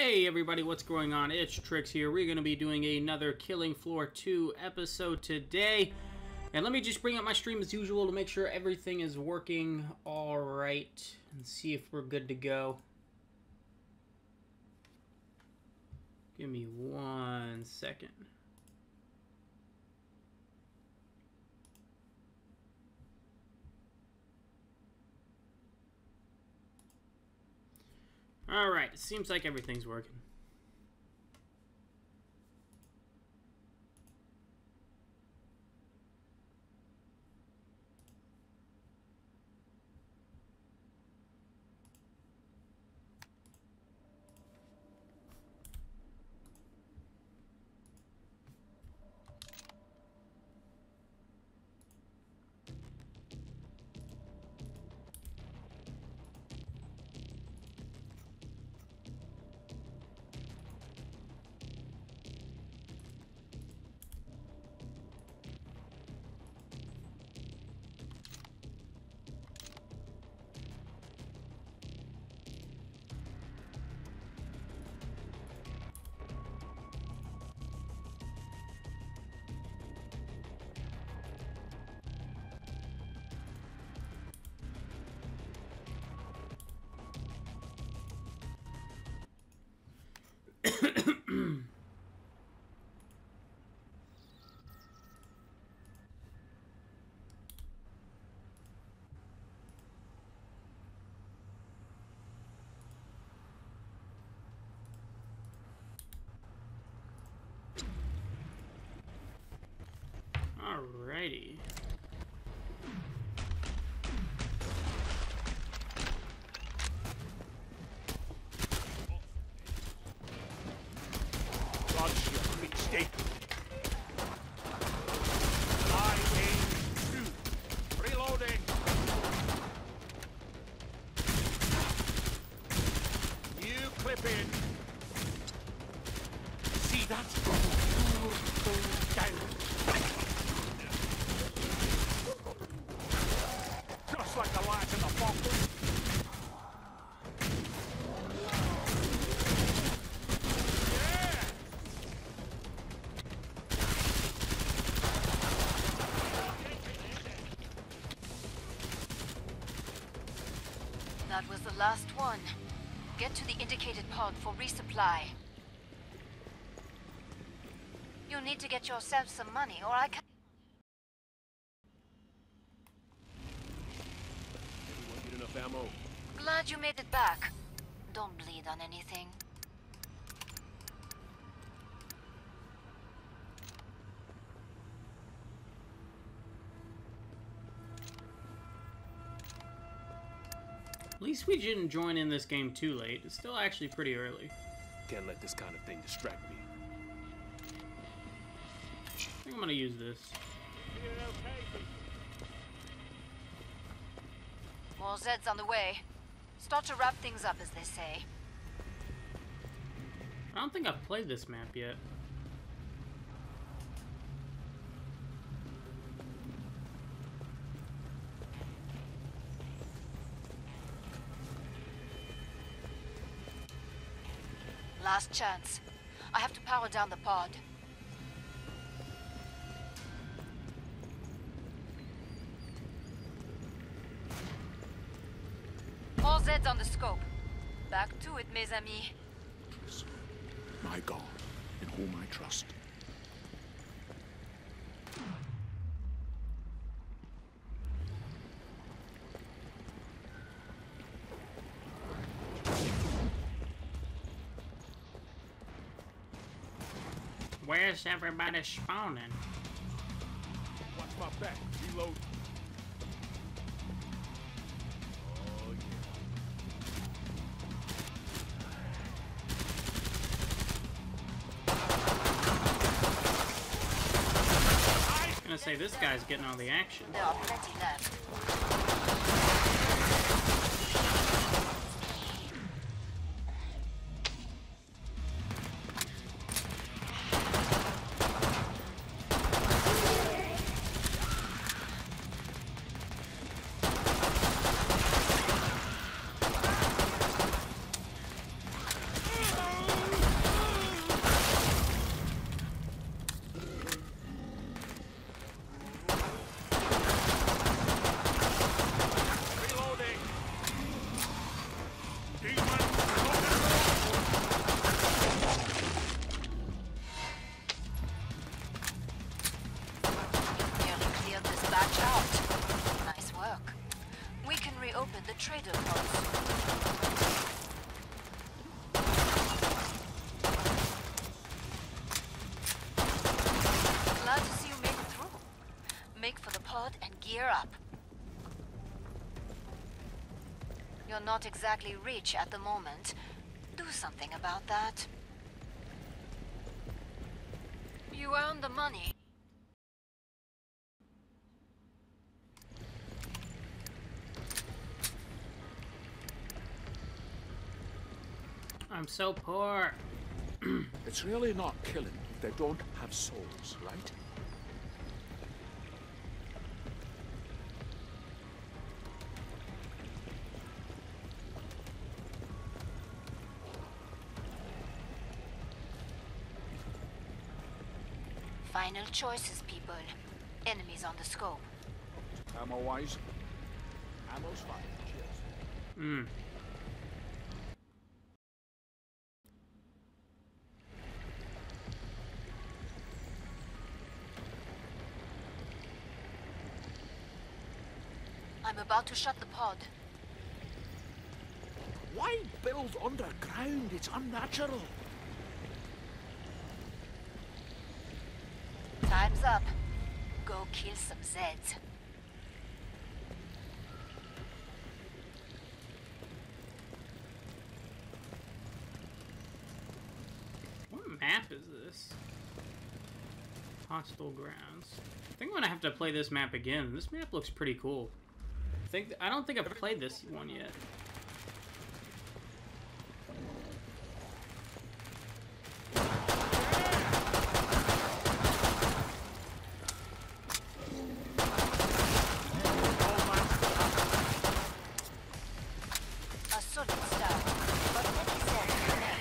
Hey everybody, what's going on? It's Trix here. We're going to be doing another Killing Floor 2 episode today. And let me just bring up my stream as usual to make sure everything is working alright. And see if we're good to go. Give me 1 second. Alright, it seems like everything's working. Alrighty. That was the last one. Get to the indicated pod for resupply. You'll need to get yourself some money, or I can't. Anyone get enough ammo? Glad you made it back. Don't bleed on anything. At least we didn't join in this game too late. It's still actually pretty early. Can't let this kind of thing distract me. I think I'm gonna use this. More Zeds on the way. Start to wrap things up, as they say. I don't think I've played this map yet. Last chance. I have to power down the pod. All Zeds on the scope. Back to it, mes amis. My God, in whom I trust. Where's everybody spawning? Watch my back. Reload. Oh, I was gonna say, this guy's getting all the action. There are plenty left. you're not exactly rich at the moment. Do something about that. You earn the money. I'm so poor. It's really not killing if they don't have souls, right? Final choices, people. Enemies on the scope. Ammo-wise? Ammo's fine. Cheers. I'm about to shut the pod. Why build underground? It's unnatural. Time's up. Go kill some Zeds. What map is this? Hostile grounds. I think I'm gonna have to play this map again. This map looks pretty cool. I don't think I've played this one yet. A solid start, but many Zeds remain.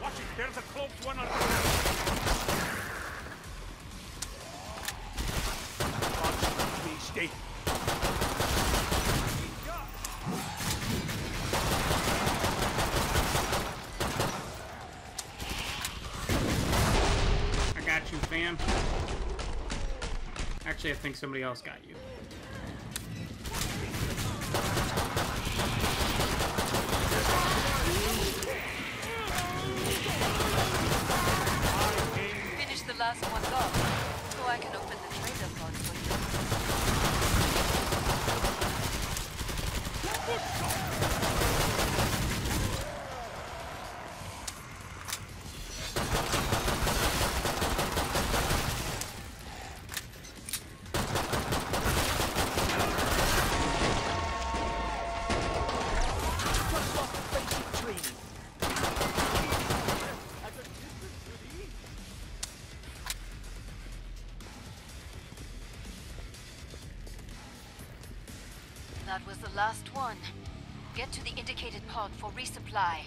Watch it, there's a close one on the Stay. I got you, fam. Actually, I think somebody else got you. Finish the last one off, so I can open the trader pod for you. That was the last one. Get to the indicated pod for resupply.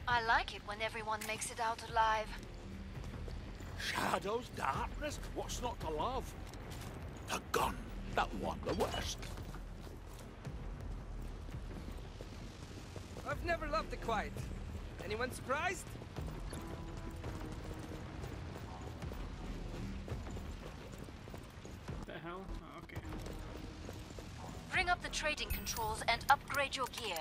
I like it when everyone makes it out alive. Shadows, darkness, what's not to love? The gun, that one, the worst. I've never loved the quiet. Anyone surprised? What the hell? Oh, okay. Bring up the trading controls and upgrade your gear.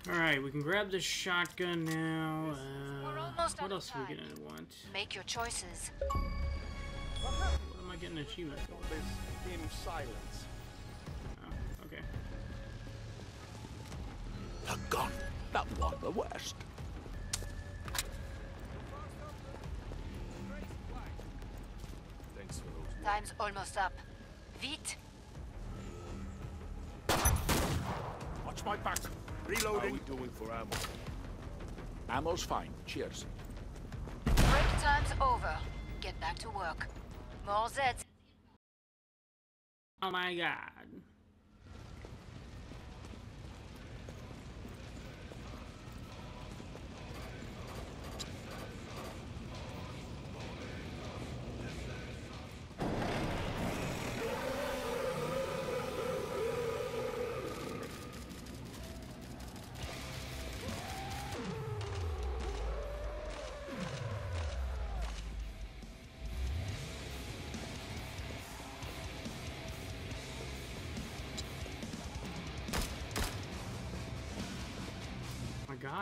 Alright, we can grab the shotgun now. We're almost out What of else are we time. gonna want? Make your choices. What am I getting an achievement for? In silence. Oh, okay. The gun, that one, the worst. Thanks for those. Time's almost up. Vite. Watch my back. How are Reloading. we doing for ammo? Ammo's fine. Cheers. Break time's over. Get back to work. More Zeds. Oh my god.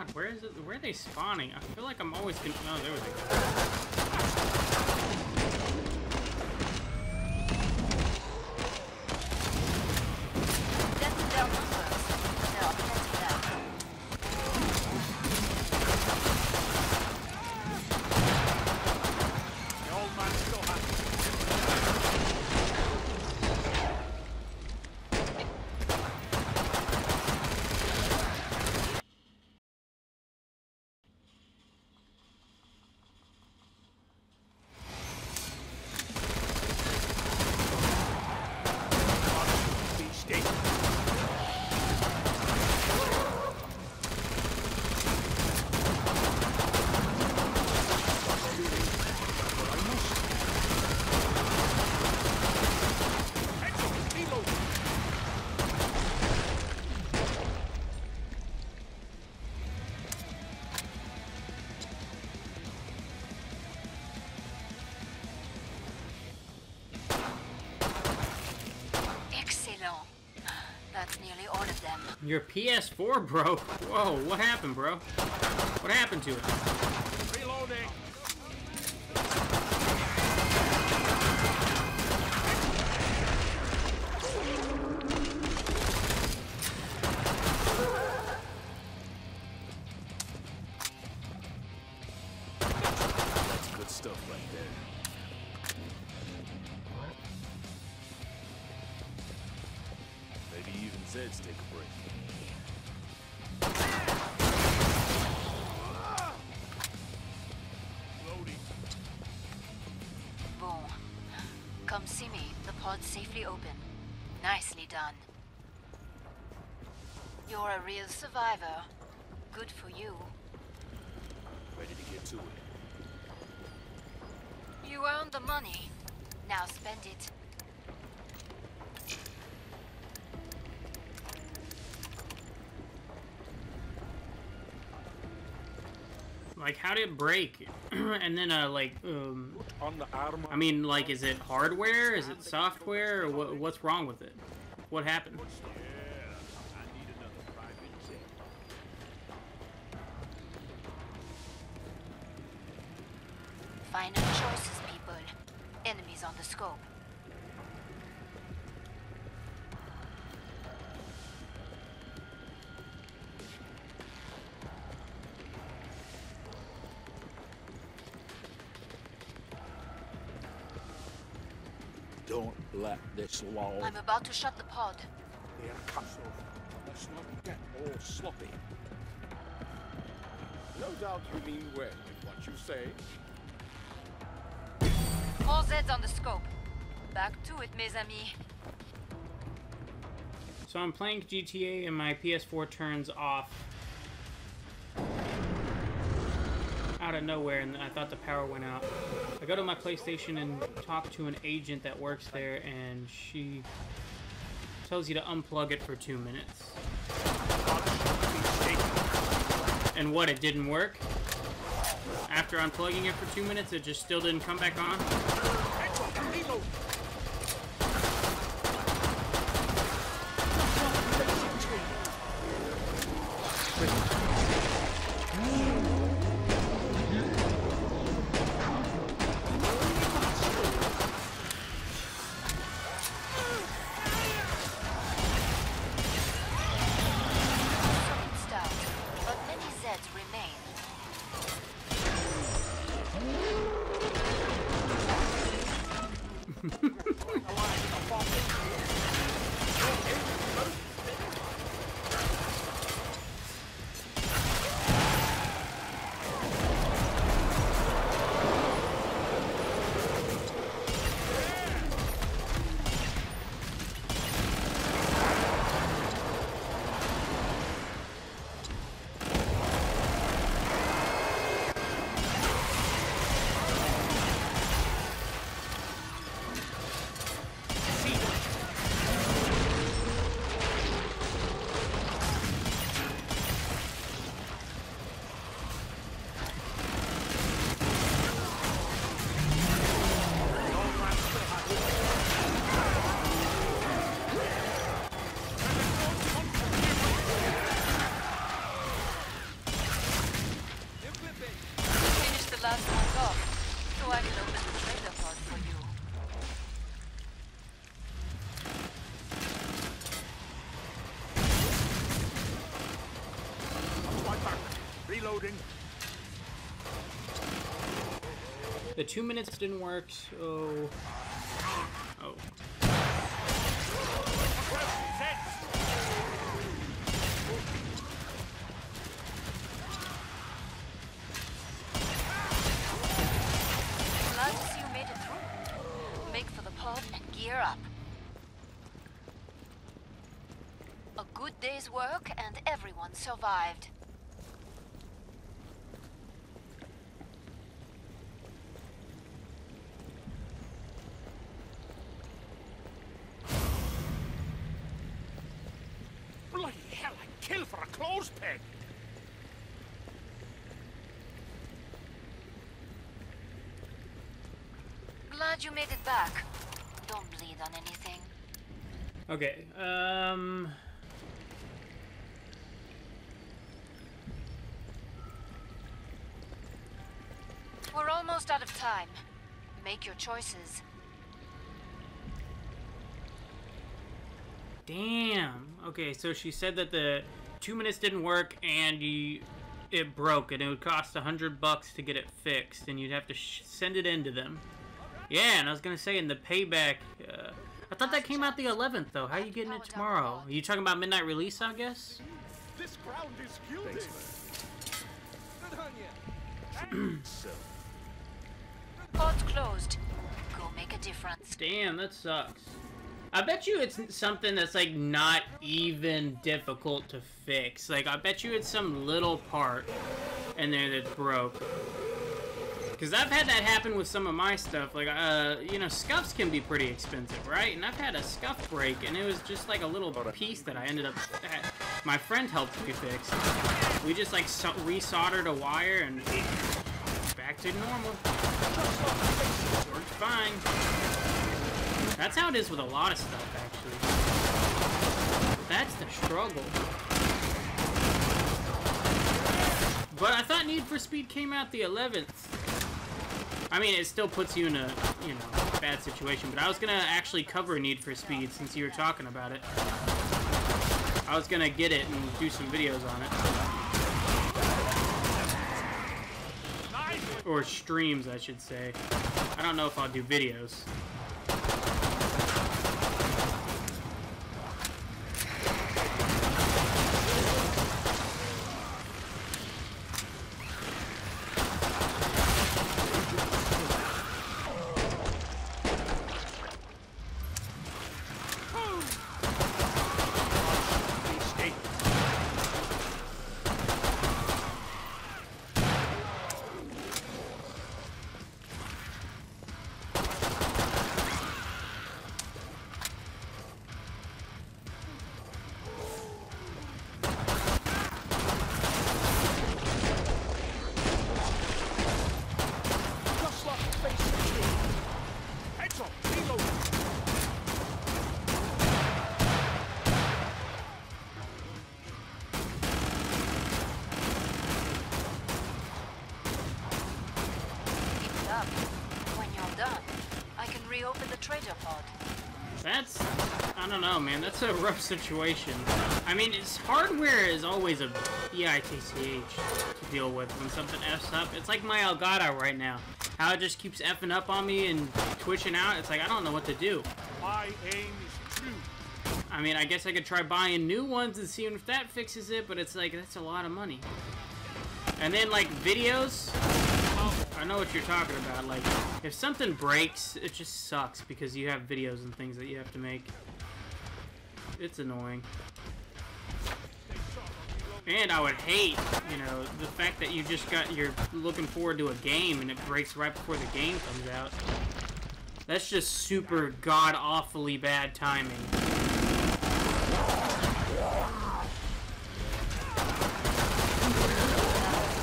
God, where is it? Where are they spawning? I feel like I'm always gonna. Oh, there we go. That's their numbers. There are plenty left. The old man's still happy. Be steady. Excellent. That's nearly all of them. Your PS4 broke. Whoa, what happened, bro? What happened to it? Reloading. That's good stuff right there. Maybe even Zed's take a break. Loading. Bon. Come see me. The pod's safely open. Nicely done. You're a real survivor. Good for you. Ready to get to it. You earned the money. Now spend it. Like, how did it break? And then, On the armor. I mean, like, is it hardware? Is it software? Or what's wrong with it? What happened? Yeah, I need another private jet. Final choices, people. Enemies on the scope. Don't let this law. I'm about to shut the pod. There, Castle. Let's not get all sloppy. No doubt you mean well with what you say. All Zeds on the scope. Back to it, mes amis. So I'm playing GTA and my PS4 turns off out of nowhere, and I thought the power went out. I go to my PlayStation and talk to an agent that works there, and she tells you to unplug it for 2 minutes. And what, it didn't work? After unplugging it for 2 minutes, it just still didn't come back on? Stout, but many Zeds remain. Reloading. The 2 minutes didn't work, so... Oh. Glad to see you made it through. Make for the pod and gear up. A good day's work and everyone survived. Bloody hell, I'd kill for a clothespin. Glad you made it back. Don't bleed on anything. Okay, We're almost out of time. Make your choices. Damn. Okay, so she said that the 2 minutes didn't work and it broke and it would cost $100 to get it fixed and you'd have to send it in to them. Yeah, and I was gonna say in the payback, I thought that came out the 11th though. How are you getting it tomorrow? Are you talking about midnight release, I guess? This ground is gilded. Good on you. Pod's closed. Go make a difference. Damn, that sucks. I bet you it's something that's like not even difficult to fix. Like I bet you it's some little part in there that's broke. Cause I've had that happen with some of my stuff. Like you know, scuffs can be pretty expensive, right? And I've had a scuff break, and it was just like a little piece that I ended up. My friend helped me fix. We just like resoldered a wire and back to normal. Worked fine. That's how it is with a lot of stuff, actually. That's the struggle. But I thought Need for Speed came out the 11th. I mean, it still puts you in a, you know, bad situation. But I was gonna actually cover Need for Speed since you were talking about it. I was gonna get it and do some videos on it. Or streams, I should say. I don't know if I'll do videos. That's, I don't know, man. That's a rough situation. I mean, it's hardware is always a bitch to deal with when something F's up. It's like my Elgato right now. How it just keeps effing up on me and twitching out. It's like, I don't know what to do. My aim is true. I mean, I guess I could try buying new ones and seeing if that fixes it, but it's like, that's a lot of money. And then, like, videos, I know what you're talking about. Like, if something breaks, it just sucks because you have videos and things that you have to make. It's annoying. And I would hate, you know, the fact that you're looking forward to a game and it breaks right before the game comes out. That's just super god-awfully bad timing.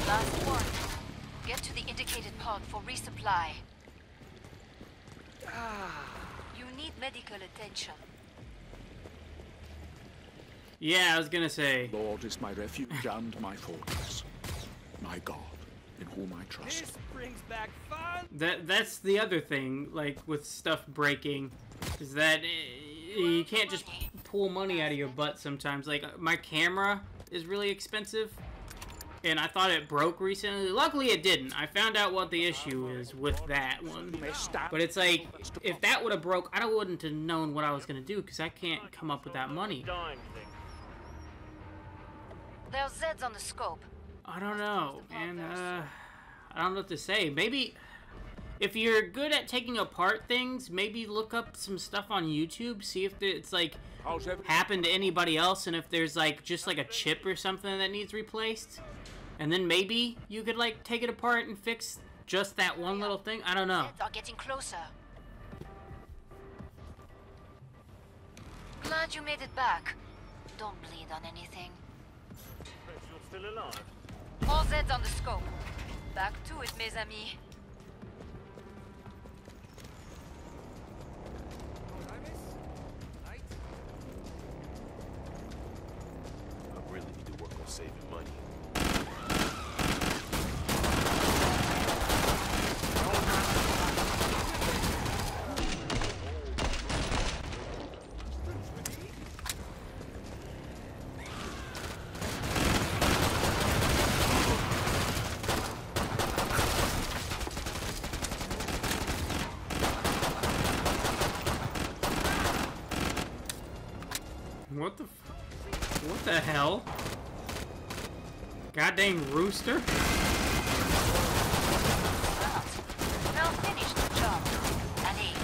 Last one. Get to the indicated pod for resupply. You need medical attention. Yeah, I was gonna say. Lord is my refuge and my fortress, my God, in whom I trust. This brings back fun. That's the other thing, like with stuff breaking, is that you can't just pull money out of your butt sometimes. Like my camera is really expensive, and I thought it broke recently. Luckily, it didn't. I found out what the issue is with that one. But it's like, if that would have broke, I wouldn't have known what I was going to do, because I can't come up with that money. There's Zeds on the scope. I don't know, man. I don't know what to say. Maybe, if you're good at taking apart things, maybe look up some stuff on YouTube, see if it's, like, happened to anybody else, and if there's, like, just, like, a chip or something that needs replaced. And then maybe you could, like, take it apart and fix just that one little thing. I don't know. Zeds are getting closer. Glad you made it back. Don't bleed on anything. Still alive. All Zeds on the scope. Back to it, mes amis. I really need to work on saving money. What the hell? Goddamn rooster? Now finish the job. Allez.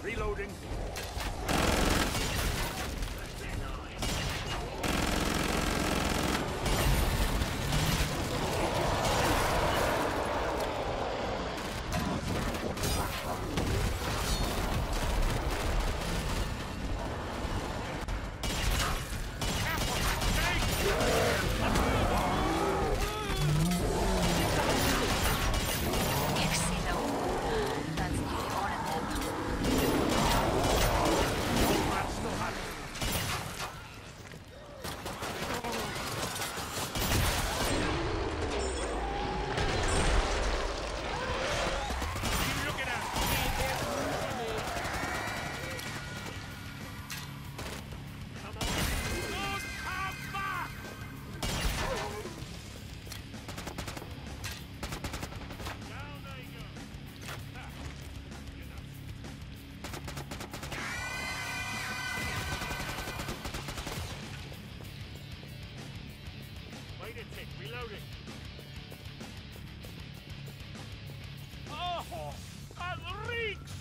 Reloading. Oh, that reeks!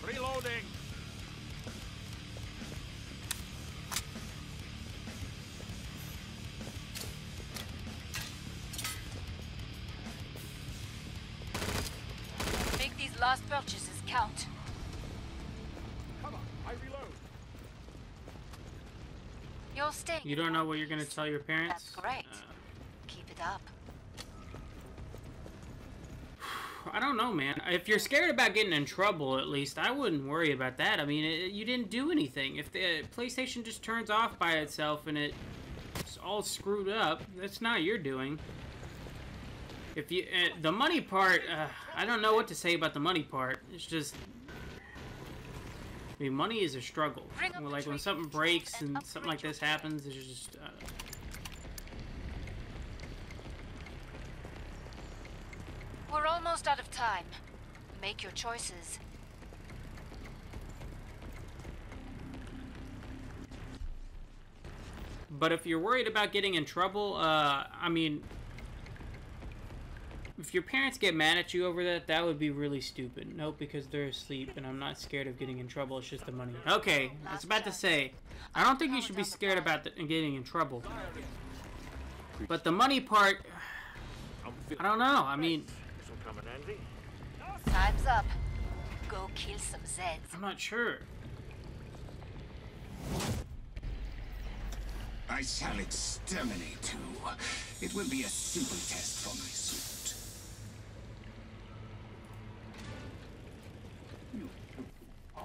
Reloading. Make these last purchases count. Come on, I reload. You're staying. You don't know what you're gonna tell your parents? That's great. Keep it up. I don't know, man. If you're scared about getting in trouble, at least, I wouldn't worry about that. I mean, you didn't do anything. If the PlayStation just turns off by itself and it's all screwed up, that's not your doing. If you, the money part, I don't know what to say about the money part. It's just, I mean, money is a struggle. Bring up Well, the like when trade something routes breaks and and something like upgrade this your happens, it's just. We're almost out of time. Make your choices. But if you're worried about getting in trouble, I mean, if your parents get mad at you over that, that would be really stupid. Nope, because they're asleep, and I'm not scared of getting in trouble. It's just the money. Okay, I was about to say, I don't think you should be scared about getting in trouble. But the money part, I don't know. I mean, This will come in handy. Time's up. Go kill some Zeds. I'm not sure. I shall exterminate you. It will be a simple test for my suit.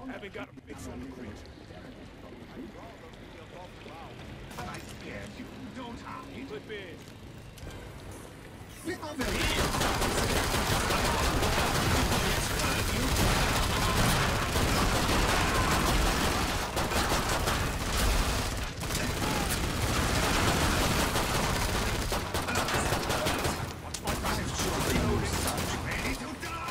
Haven't got a fix on the creature. I scared you. Don't hide. Clip in. Over here. Ready to die.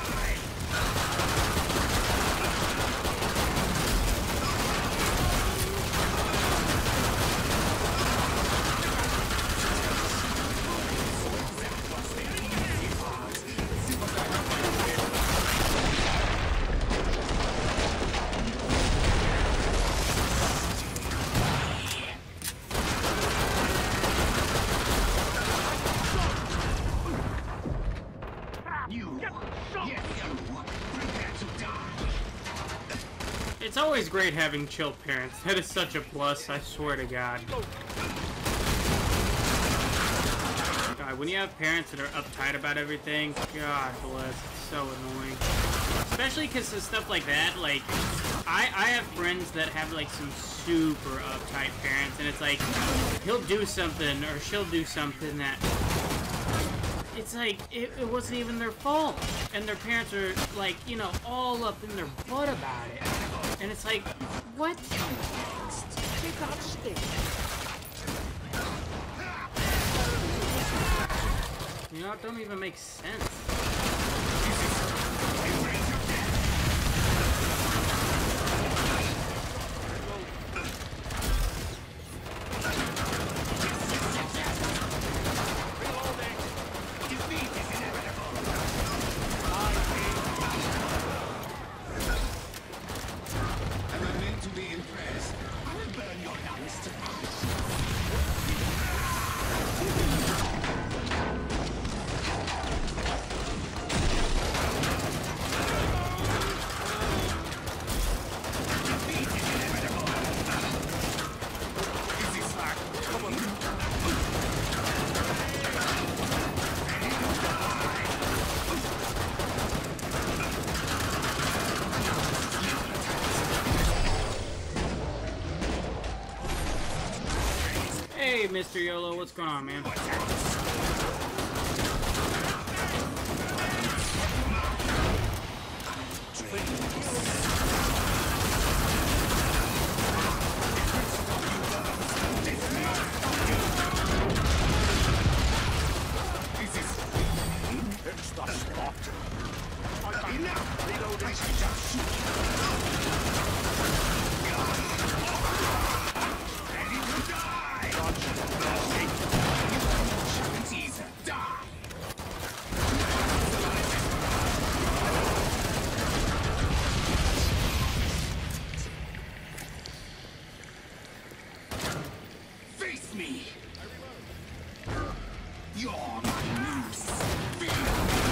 You. Yes, you. Prepare to die. It's always great having chill parents. That is such a plus, I swear to God. God, when you have parents that are uptight about everything, God bless, it's so annoying. Especially because of stuff like that, like, I have friends that have, like, some super uptight parents, and it's like, he'll do something, or she'll do something that, it's like, it wasn't even their fault. And their parents are, like, you know, all up in their butt about it. And it's like, what? You know, it don't even make sense. Am I meant to be impressed? I will burn your lungs to ash. Defeat is inevitable. Is this like? Come on. Ready to die. Hey, Mr. YOLO, what's going on, man? It's the spot. Enough! Reloading. I should just shoot. Ready to die! Teaser, die! Face me! You're my noose! Feel me!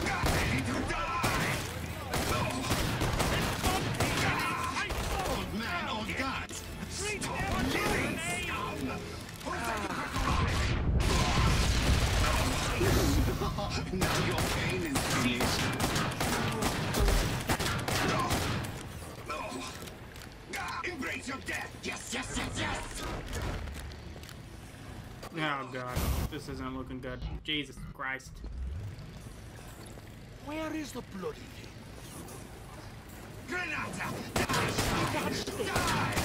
Ready to die! Old man, old gods! Stop living, scum! Now your pain is finished. Embrace your death! Yes, yes, yes, yes! Oh, God. This isn't looking good. Jesus Christ. Where is the bloody thing? Granata! Die!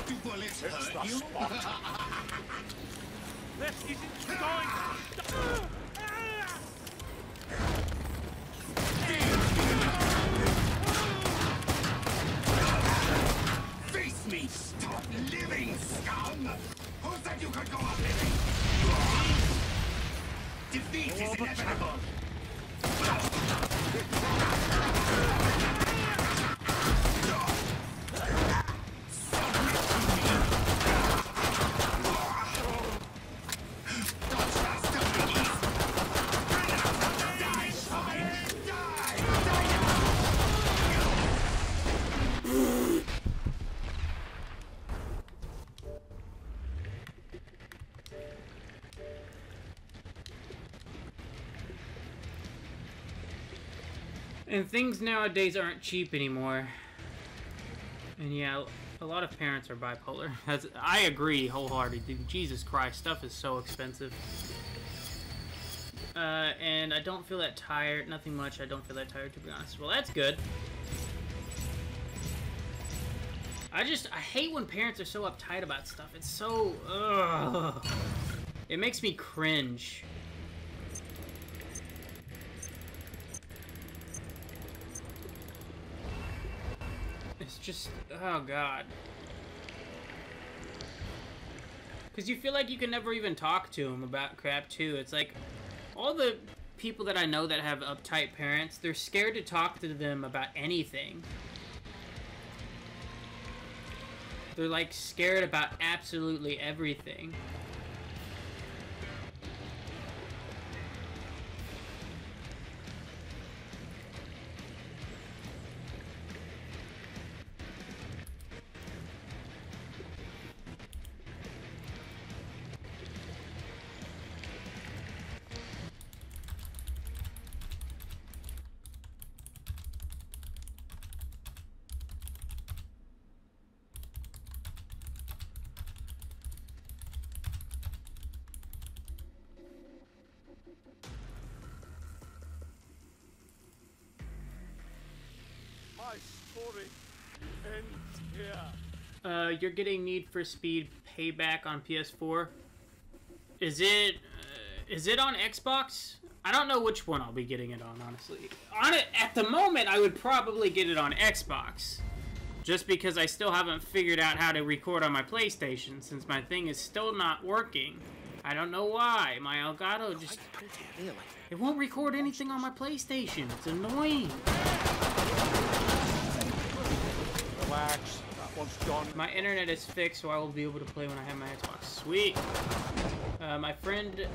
Do bullets hurt you? This isn't going. Face me! Stop living, scum! Who said you could go on living? Defeat is inevitable! And things nowadays aren't cheap anymore. And yeah, a lot of parents are bipolar. I agree wholeheartedly. Jesus Christ, stuff is so expensive. And I don't feel that tired. Nothing much. I don't feel that tired, to be honest. Well, that's good. I hate when parents are so uptight about stuff. It's so, ugh. It makes me cringe. It's just, oh god. Because you feel like you can never even talk to them about crap too. It's like, all the people that I know that have uptight parents, they're scared to talk to them about anything. They're like scared about absolutely everything. My story ends here. You're getting Need for Speed Payback on PS4. Is it on Xbox? I don't know which one I'll be getting it on, honestly. At the moment, I would probably get it on Xbox. Just because I still haven't figured out how to record on my PlayStation, since my thing is still not working. I don't know why. My Elgato just... It won't record anything on my PlayStation. It's annoying. Relax. That one's done. My internet is fixed, so I will be able to play when I have my Xbox. Sweet. My friend...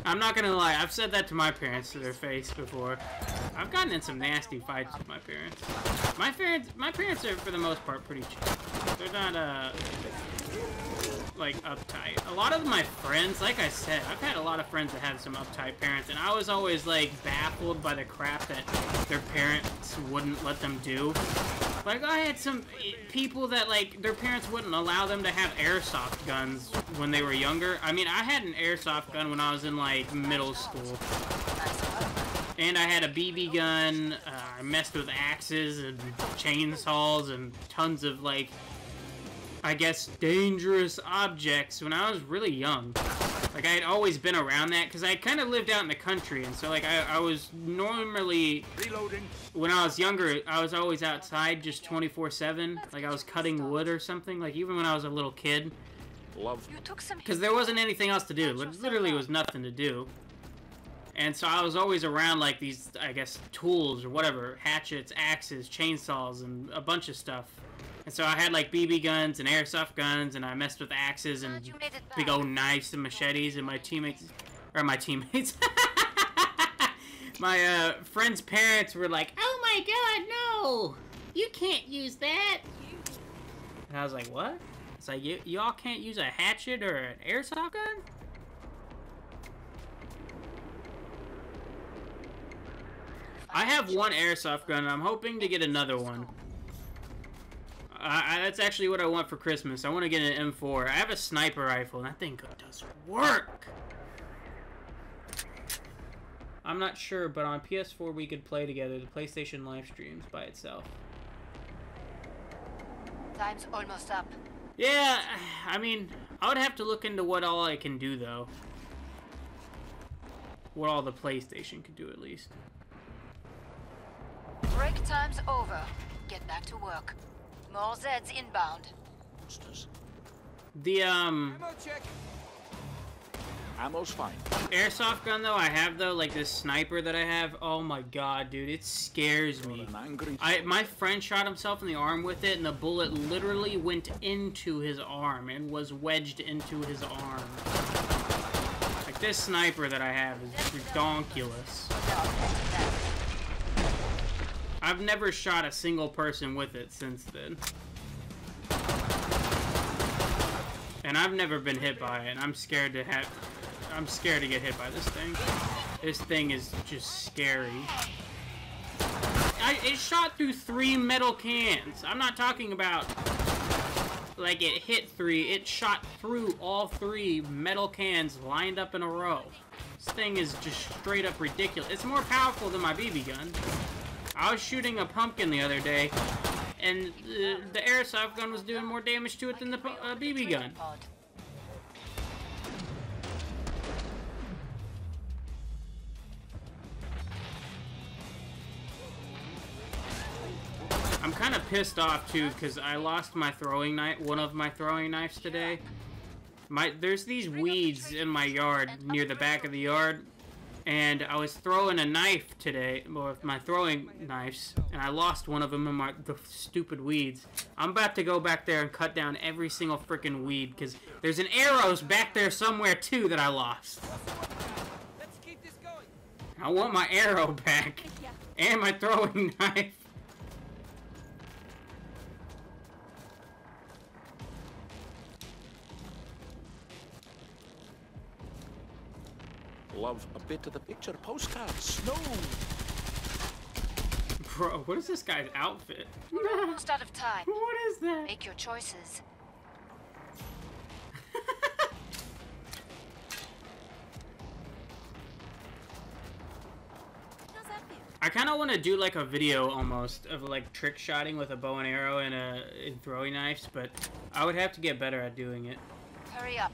I'm not gonna lie, I've said that to my parents to their face before. I've gotten in some nasty fights with my parents. My parents are, for the most part, pretty chill. They're not, like, uptight. A lot of my friends, like I said, I've had a lot of friends that had some uptight parents, and I was always, like, baffled by the crap that their parents wouldn't let them do. Like, I had some people that, like, their parents wouldn't allow them to have airsoft guns when they were younger. I mean, I had an airsoft gun when I was in, like, middle school. And I had a BB gun. I messed with axes and chainsaws and tons of, like, I guess, dangerous objects when I was really young. Like, I had always been around that, because I kind of lived out in the country, and so, like, I was normally... Reloading. When I was younger, I was always outside just 24/7. Like, I was cutting wood or something, like, even when I was a little kid. Love. You took some Because there wasn't anything else to do. It literally was nothing to do. And so I was always around, like, these, I guess, tools or whatever. Hatchets, axes, chainsaws, and a bunch of stuff. And so I had, like, BB guns and airsoft guns, and I messed with axes and big old knives and machetes, and my teammates... Or my teammates... my, friends' parents were like, "Oh my god, no! You can't use that!" And I was like, what? It's like, y'all can't use a hatchet or an airsoft gun? I have one airsoft gun, and I'm hoping to get another one. That's actually what I want for Christmas. I want to get an M4. I have a sniper rifle, and that thing does work. I'm not sure, but on PS4 we could play together. The PlayStation live streams by itself. Time's almost up. Yeah, I mean, I would have to look into what all I can do, though. What all the PlayStation could do, at least. Break time's over. Get back to work. More Zeds inbound. Monsters. The, Ammo check. Ammo's fine. airsoft gun, though, I have, though, like this sniper that I have. Oh my god, dude, it scares me. An angry... My friend shot himself in the arm with it, and the bullet literally went into his arm and was wedged into his arm. Like, this sniper that I have is redonkulous. I've never shot a single person with it since then. And I've never been hit by it, and I'm scared to get hit by this thing. This thing is just scary. It shot through 3 metal cans. I'm not talking about, like, it hit 3. It shot through all 3 metal cans lined up in a row. This thing is just straight up ridiculous. It's more powerful than my BB gun. I was shooting a pumpkin the other day, and the airsoft gun was doing more damage to it than the BB gun. I'm kind of pissed off too because I lost my throwing knife, one of my throwing knives today. There's these weeds in my yard near the back of the yard, and I was throwing a knife today with my throwing knives, and I lost one of them in the stupid weeds. I'm about to go back there and cut down every single freaking weed because there's an arrows back there somewhere too that I lost. Let's keep this going. I want my arrow back and my throwing knife. Love a bit of the picture postcards. Snow. Bro, what is this guy's outfit? We're almost out of time. What is that? Make your choices. I kind of want to do like a video almost of like trick shotting with a bow and arrow and throwing knives, but I would have to get better at doing it. Hurry up.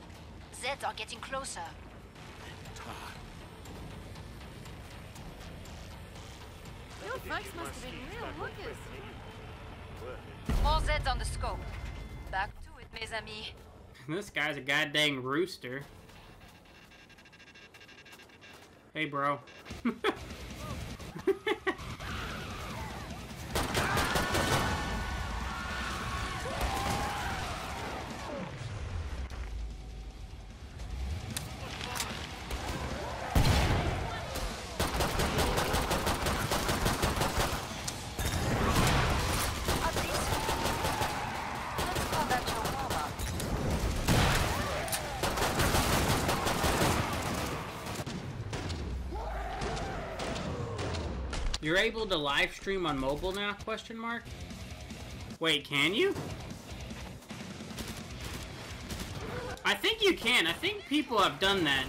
Zeds are getting closer. Your folks must have been real hookers. More Zeds on the scope. Back to it, mes amis. This guy's a goddamn rooster. Hey, bro. You're able to live stream on mobile now? Question mark. Wait, can you? I think you can. I think people have done that.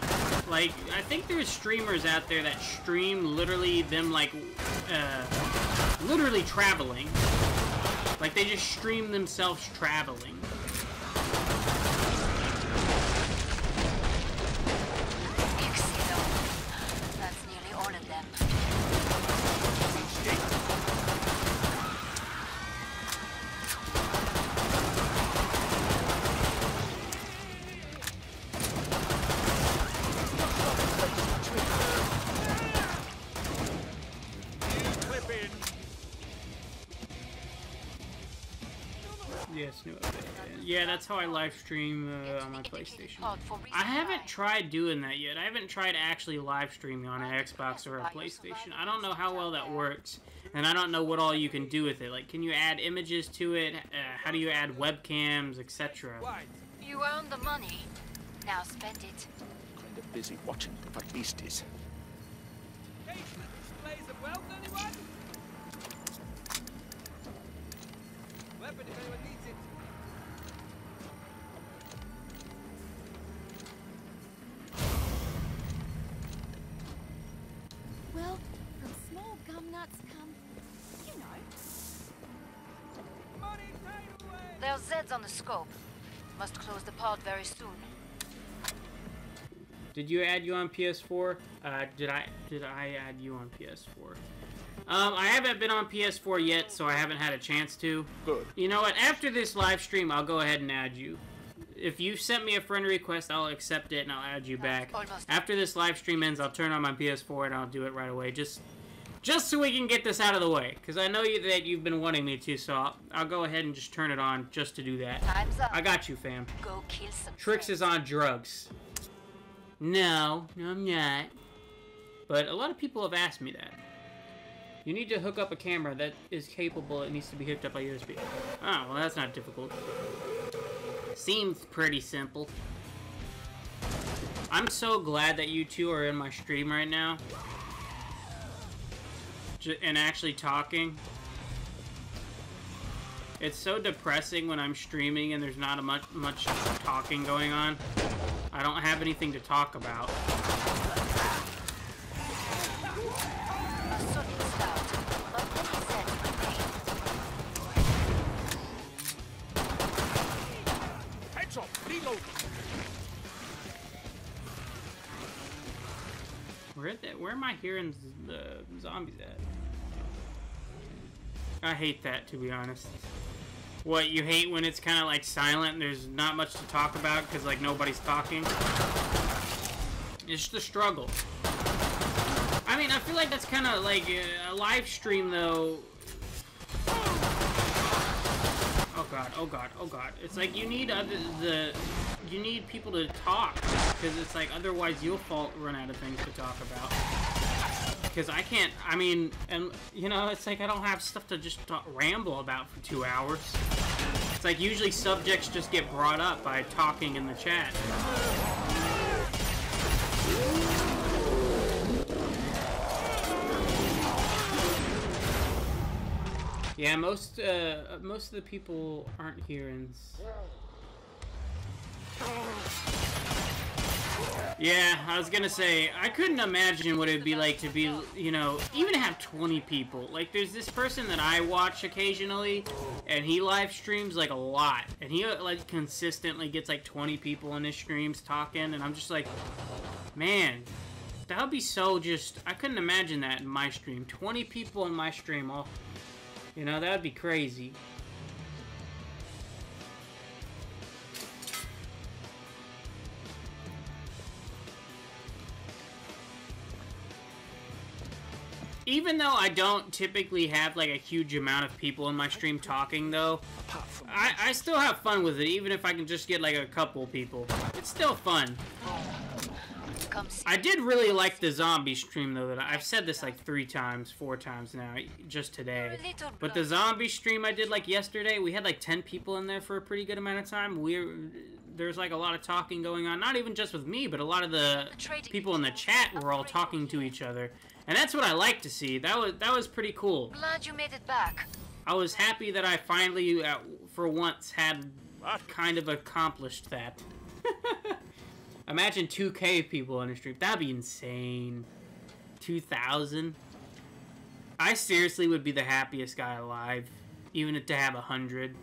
Like, I think there's streamers out there that stream literally them like, literally traveling. Like, they just stream themselves traveling. That's nearly all of them. Yes, new update. Yeah, that's how I live stream on my PlayStation. I haven't tried doing that yet. I haven't tried actually live streaming on an Xbox or a PlayStation. I don't know how well that works, and I don't know what all you can do with it. Like, can you add images to it? How do you add webcams, etc.? You earned the money. Now spend it. Kind of busy watching for beasties. Displays of wealth, anyone? Weapon if anyone needs There's Zeds on the scope. Must close the pod very soon. Did you add you on PS4? Did I add you on PS4? I haven't been on PS4 yet, so I haven't had a chance to. Good. You know what? After this live stream, I'll go ahead and add you. If you sent me a friend request, I'll accept it and I'll add you back. After this live stream ends, I'll turn on my PS4 and I'll do it right away. Just so we can get this out of the way. Because I know that you've been wanting me to, so I'll go ahead and just turn it on just to do that. Time's up. I got you, fam. Go kill some Trix is on drugs. No, I'm not. But a lot of people have asked me that. You need to hook up a camera that is capable. It needs to be hooked up by USB. Oh, well, that's not difficult. Seems pretty simple. I'm so glad that you two are in my stream right now. And actually talking. It's so depressing when I'm streaming and there's not much talking going on. I don't have anything to talk about. Heads up! Reload! Where am I hearing the zombies at? I hate that, to be honest. What, you hate when it's kind of like silent and there's not much to talk about because like nobody's talking? It's the struggle. I mean, I feel like that's kind of like a live stream though. Oh god, oh god, oh god. It's like you need you need people to talk because it's like otherwise you'll run out of things to talk about. Because I can't, I mean, and you know, it's like I don't have stuff to just ramble about for 2 hours. It's like usually subjects just get brought up by talking in the chat. Yeah, most of the people aren't hearings. Yeah, I was gonna say, I couldn't imagine what it would be like to be, you know, even have 20 people. Like, there's this person that I watch occasionally, and he live streams, like, a lot. And he, like, consistently gets, like, 20 people in his streams talking, and I'm just like, man, that would be so just, I couldn't imagine that in my stream. 20 people in my stream, all, you know, that would be crazy. Even though I don't typically have like a huge amount of people in my stream talking though, I still have fun with it, even if I can just get like a couple people. It's still fun. I did really like the zombie stream though, that I've said this like 4 times now, just today. But the zombie stream I did like yesterday, we had like 10 people in there for a pretty good amount of time. There's like a lot of talking going on, not even just with me, but a lot of the people in the chat were all talking to each other. And that's what I like to see. That was pretty cool. Glad you made it back. I was happy that I finally, for once, had kind of accomplished that. Imagine 2K people on the stream. That'd be insane. 2,000. I seriously would be the happiest guy alive, even to have 100.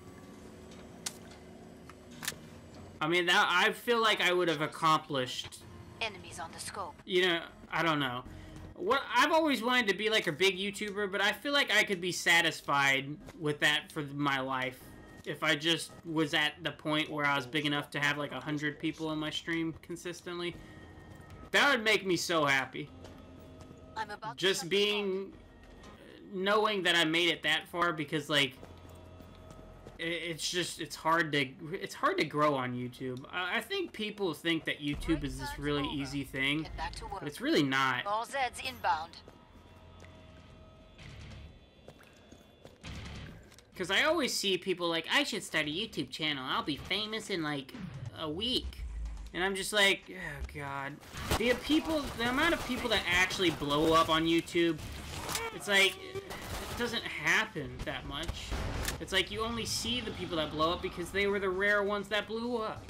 I mean, I feel like I would have accomplished. Enemies on the scope. You know, I don't know. I've always wanted to be like a big YouTuber, but I feel like I could be satisfied with that for my life if I just was at the point where I was big enough to have like 100 people in my stream consistently. That would make me so happy. I'm about just being, knowing that I made it that far, because like it's hard to grow on YouTube. I think people think that YouTube is this really easy thing, but it's really not. All Zeds inbound. Because I always see people like, I should start a YouTube channel. I'll be famous in like a week. And I'm just like, oh god. The amount of people that actually blow up on YouTube, it's like, it doesn't happen that much. It's like you only see the people that blow up because they were the rare ones that blew up.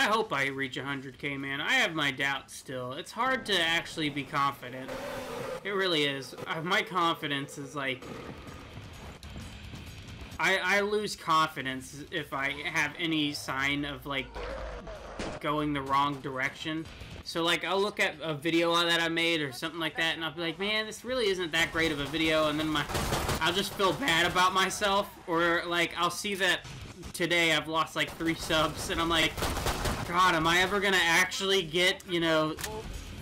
I hope I reach 100K, man. I have my doubts still. It's hard to actually be confident. It really is. My confidence is like... I lose confidence if I have any sign of, like, going the wrong direction. So, like, I'll look at a video that I made or something like that, and I'll be like, man, this really isn't that great of a video, and then I'll just feel bad about myself. Or, like, I'll see that today I've lost, like, 3 subs, and I'm like, God, am I ever gonna actually get, you know,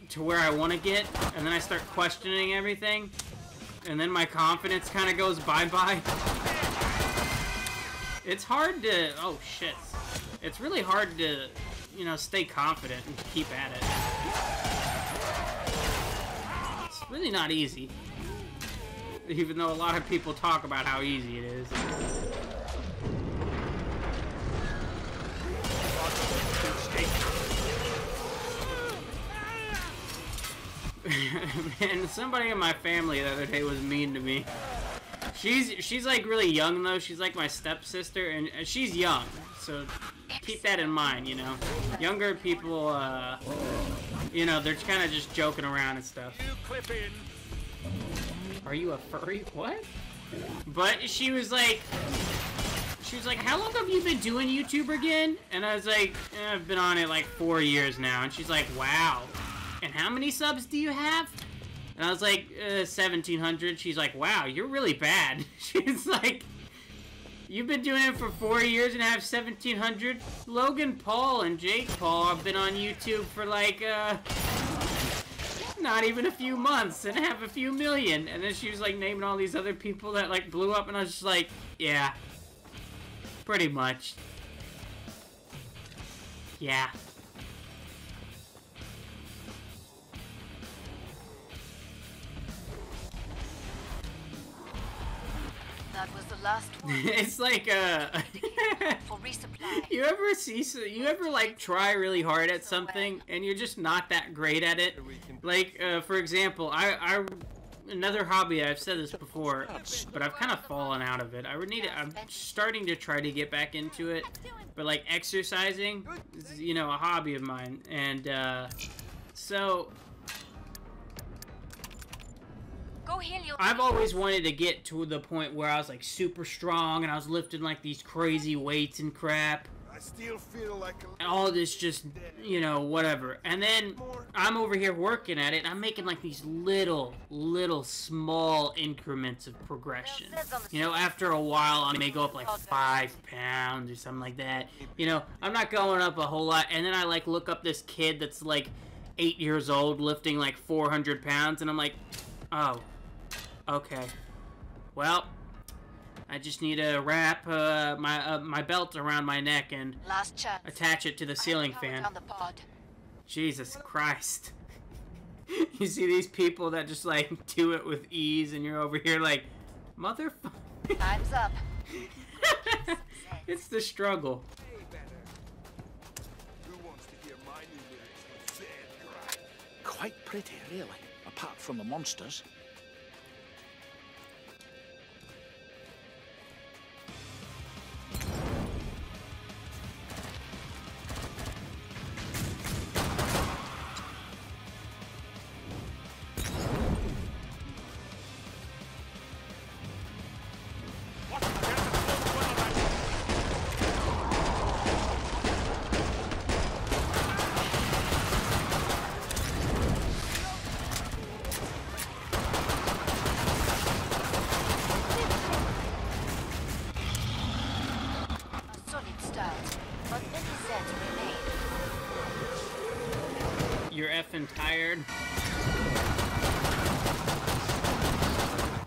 to where I want to get? And then I start questioning everything, and then my confidence kind of goes bye-bye. It's hard to... Oh, shit. It's really hard to, you know, stay confident and keep at it. It's really not easy. Even though a lot of people talk about how easy it is. Man, somebody in my family the other day was mean to me. She's like really young though. She's like my stepsister, and she's young, so keep that in mind. You know, younger people, you know, they're kind of just joking around and stuff. Are you a furry? What? But she was like, how long have you been doing YouTube again? And I was like, I've been on it like 4 years now. And she's like, wow. And how many subs do you have? And I was like, 1,700. She's like, wow, you're really bad. She's like, you've been doing it for 4 years and have 1,700? Logan Paul and Jake Paul have been on YouTube for like, not even a few months and have a few million. And then she was like naming all these other people that like blew up, and I was just like, yeah, pretty much. Yeah. That was the last one. It's like For resupply. you ever like try really hard at something and you're just not that great at it? Like for example, I another hobby, I've said this before, but I've kind of fallen out of it. I'm starting to try to get back into it, but like exercising is, you know, a hobby of mine, and so I've always wanted to get to the point where I was like super strong and I was lifting like these crazy weights and crap. I still feel like And all this just, you know, whatever. And then I'm over here working at it and I'm making like these little small increments of progression. You know, after a while I may go up like 5 pounds or something like that. You know, I'm not going up a whole lot. And then I like look up this kid that's like 8 years old lifting like 400 pounds and I'm like, oh. Okay. Well, I just need to wrap my belt around my neck and Last chance. attach it to the ceiling fan. On the pod. Jesus Christ. You see these people that just like do it with ease, and you're over here like, motherfucker. Time's up. It's the struggle. who wants to hear my new lyrics with dead grind? Quite pretty, really, apart from the monsters. A solid start, but many sets remain. You're effing tired.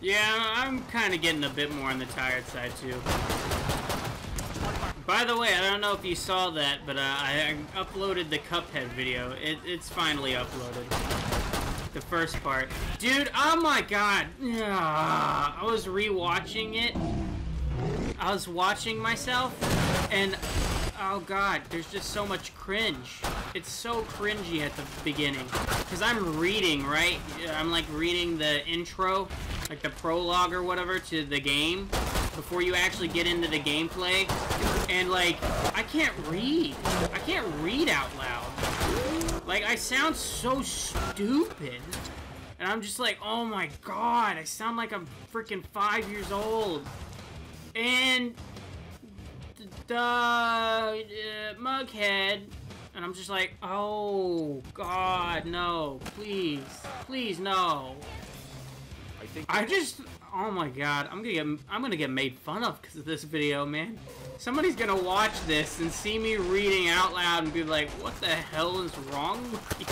Yeah, I'm kind of getting a bit more on the tired side too. By the way, I don't know if you saw that, but I uploaded the Cuphead video. It's finally uploaded. The first part. Dude, oh my god. I was rewatching it. I was watching myself, and oh god, there's just so much cringe. It's so cringy at the beginning. Because I'm reading, right? I'm like reading the intro, like the prologue or whatever to the game before you actually get into the gameplay. And like, I can't read. I can't read out loud. Like, I sound so stupid. And I'm just like, oh my god, I sound like I'm freaking 5 years old. And Mughead. And I'm just like, oh god, no, please, please, no. Oh my god, I'm gonna get made fun of because of this video, man. Somebody's gonna watch this and see me reading out loud and be like, what the hell is wrong with you?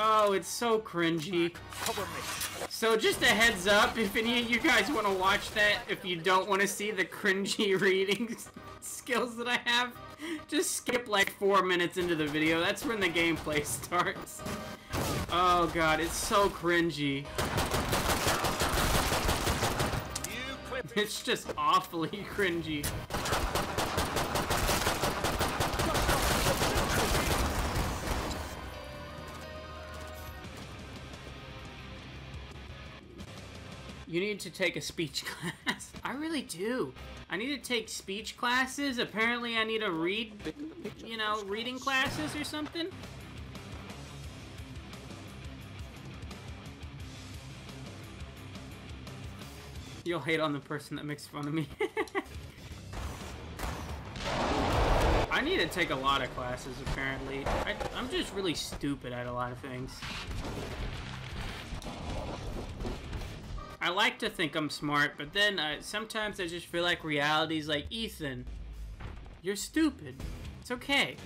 Oh, it's so cringy. So just a heads up, if any of you guys want to watch that, if you don't want to see the cringy reading skills that I have, just skip like 4 minutes into the video. That's when the gameplay starts. Oh god, it's so cringy. It's just awfully cringy. You need to take a speech class. I really do. I need to take speech classes. Apparently I need to read, you know, reading classes or something. You'll hate on the person that makes fun of me. I need to take a lot of classes, apparently. I'm just really stupid at a lot of things. I like to think I'm smart, but then sometimes I just feel like reality's like, Ethan, you're stupid. It's okay.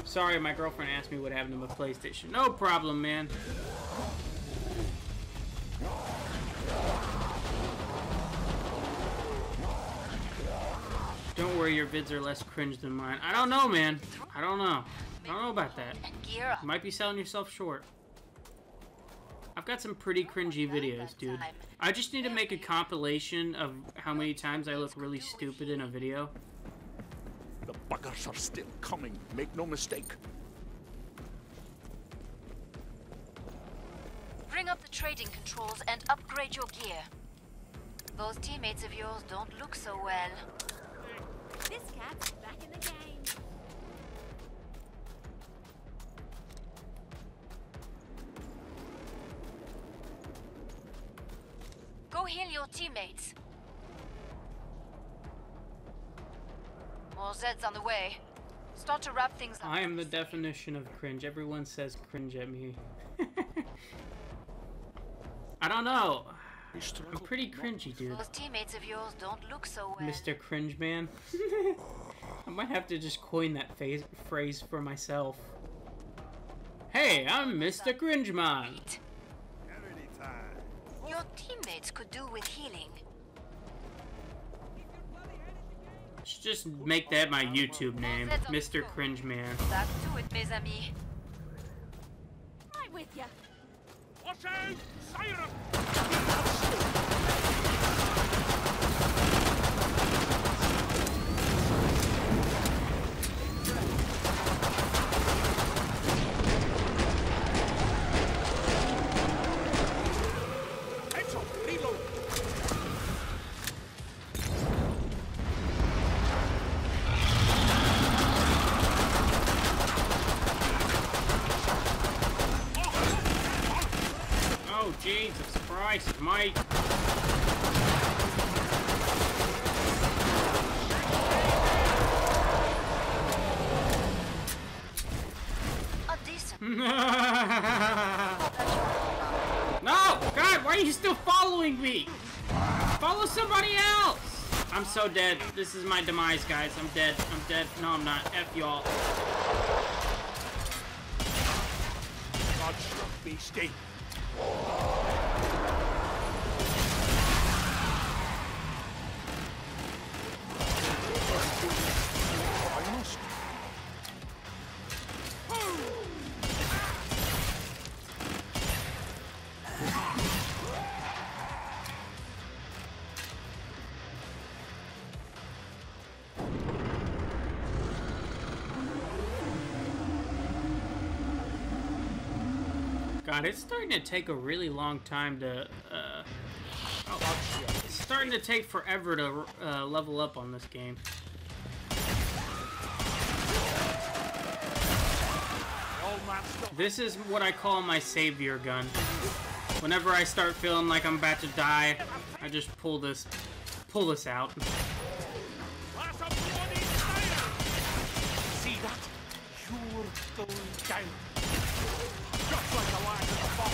Sorry, my girlfriend asked me what happened to my PlayStation. No problem, man. Don't worry, your vids are less cringe than mine. I don't know, man. I don't know. I don't know about that. You might be selling yourself short. I've got some pretty cringy videos, dude. I just need to make a compilation of how many times I look really stupid in a video. The buggers are still coming. Make no mistake. Bring up the trading controls and upgrade your gear. Those teammates of yours don't look so well. This cat's back in the game. Go heal your teammates. More Zeds on the way. Start to wrap things up. I am the definition of cringe. Everyone says cringe at me. I don't know. I'm pretty cringy, dude. Those teammates of yours don't look so well. Mr. Cringe Man. I might have to just coin that phrase for myself. Hey, I'm Mr. Cringe Man. Your teammates could do with healing. Should just make that my YouTube name, Mr. Cringe Man. Back to it, mes amis. Right with ya. Watch out! Siren! Headshot! Reload! Oh, Jesus Christ, Mike. A decent. No! God, why are you still following me? Follow somebody else! I'm so dead. This is my demise, guys. I'm dead. I'm dead. No, I'm not. F y'all. Dodge, you beastie. I must. God, it's starting to take a really long time to, it's starting to take forever to level up on this game. that's not... This is what I call my savior gun. Whenever I start feeling like I'm about to die, I just pull this out. That's a bloody fire! See that? You're going down. Just like the lad in the box.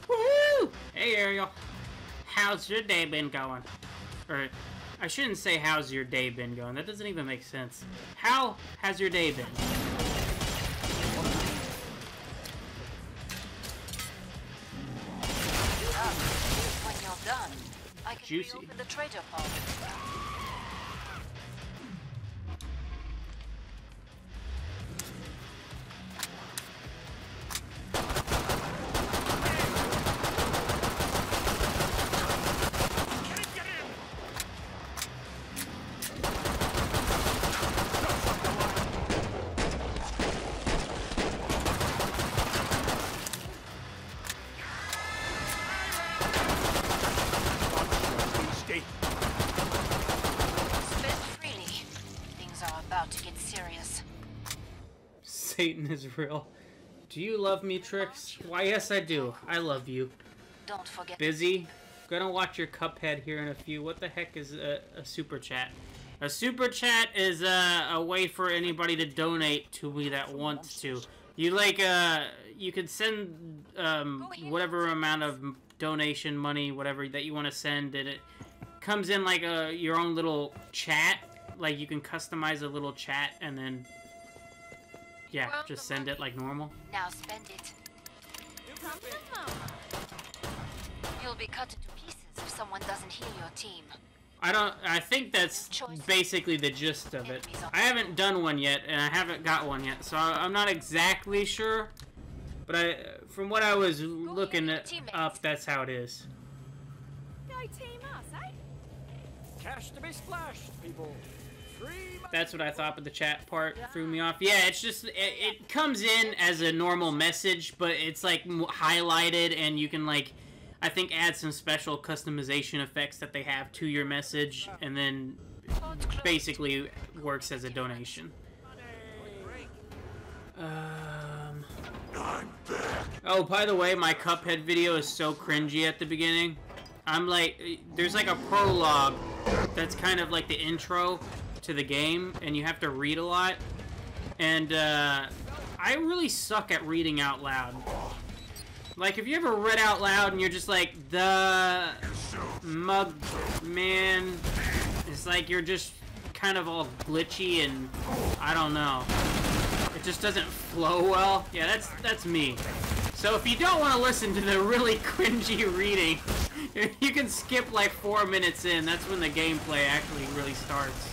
Woohoo! Hey Ariel, how's your day been going? Or, I shouldn't say how's your day been going. That doesn't even make sense. How has your day been? When you're done, I can Juicy. reopen the trader pod. Satan is real. Do you love me, Trix? Why, yes, I do. I love you. Don't forget. Busy? Gonna watch your Cuphead here in a few. What the heck is a super chat? A super chat is a way for anybody to donate to me that wants to. You you could send whatever amount of donation money, whatever that you want to send, and it comes in like your own little chat. Like you can customize a little chat and then. Yeah, just send it like normal. Now spend it. You'll be cut into pieces if someone doesn't heal your team. I think that's basically the gist of it. I haven't done one yet, and I haven't got one yet, so I'm not exactly sure. But from what I was looking up, that's how it is. Go team us, eh? Cash to be splashed, people. That's what I thought, but the chat part threw me off. Yeah, it's just, it comes in as a normal message, but it's like highlighted, and you can like, I think add some special customization effects that they have to your message, and then basically works as a donation. Oh, by the way, my Cuphead video is so cringy at the beginning. I'm like, there's like a prologue that's kind of like the intro to the game, and you have to read a lot, and I really suck at reading out loud. Like, have you ever read out loud and you're just like, the mug man, it's like you're just kind of all glitchy and I don't know, it just doesn't flow well? Yeah, that's me. So if you don't want to listen to the really cringy reading, you can skip like 4 minutes in. That's when the gameplay actually really starts.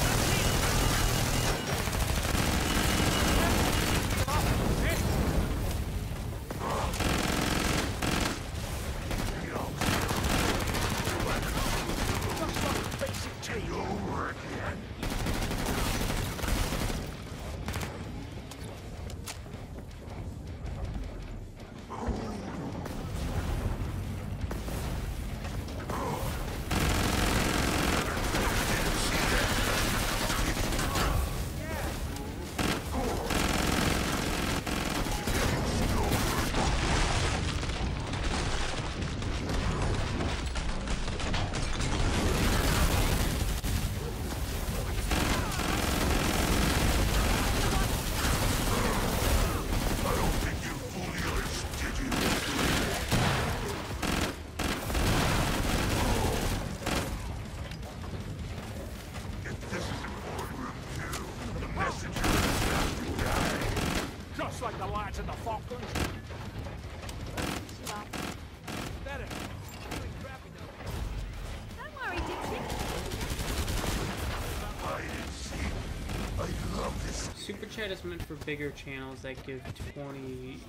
Super chat is meant for bigger channels that give 20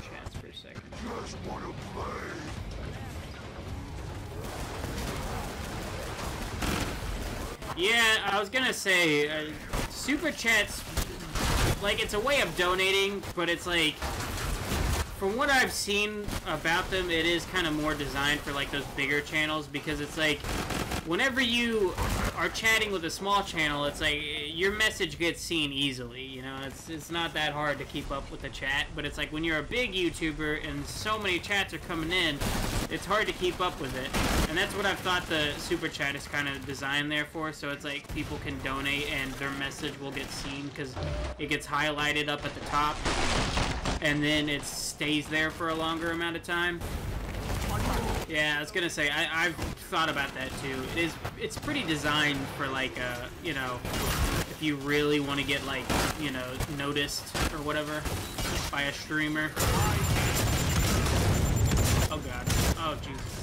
chats per second. Just wanna play. Yeah, I was gonna say, super chats, like, it's a way of donating, but it's like, from what I've seen about them, it is kind of more designed for like those bigger channels, because it's like, whenever you are chatting with a small channel, it's like, your message gets seen easily, you know, it's not that hard to keep up with the chat, but it's like when you're a big YouTuber and so many chats are coming in, it's hard to keep up with it. And that's what I've thought the super chat is kind of designed there for, so it's like people can donate and their message will get seen because it gets highlighted up at the top, and then it stays there for a longer amount of time. Yeah, I was gonna say, I've thought about that too. It's pretty designed for like, you know, if you really want to get like, you know, noticed or whatever by a streamer. Oh god. Oh Jesus.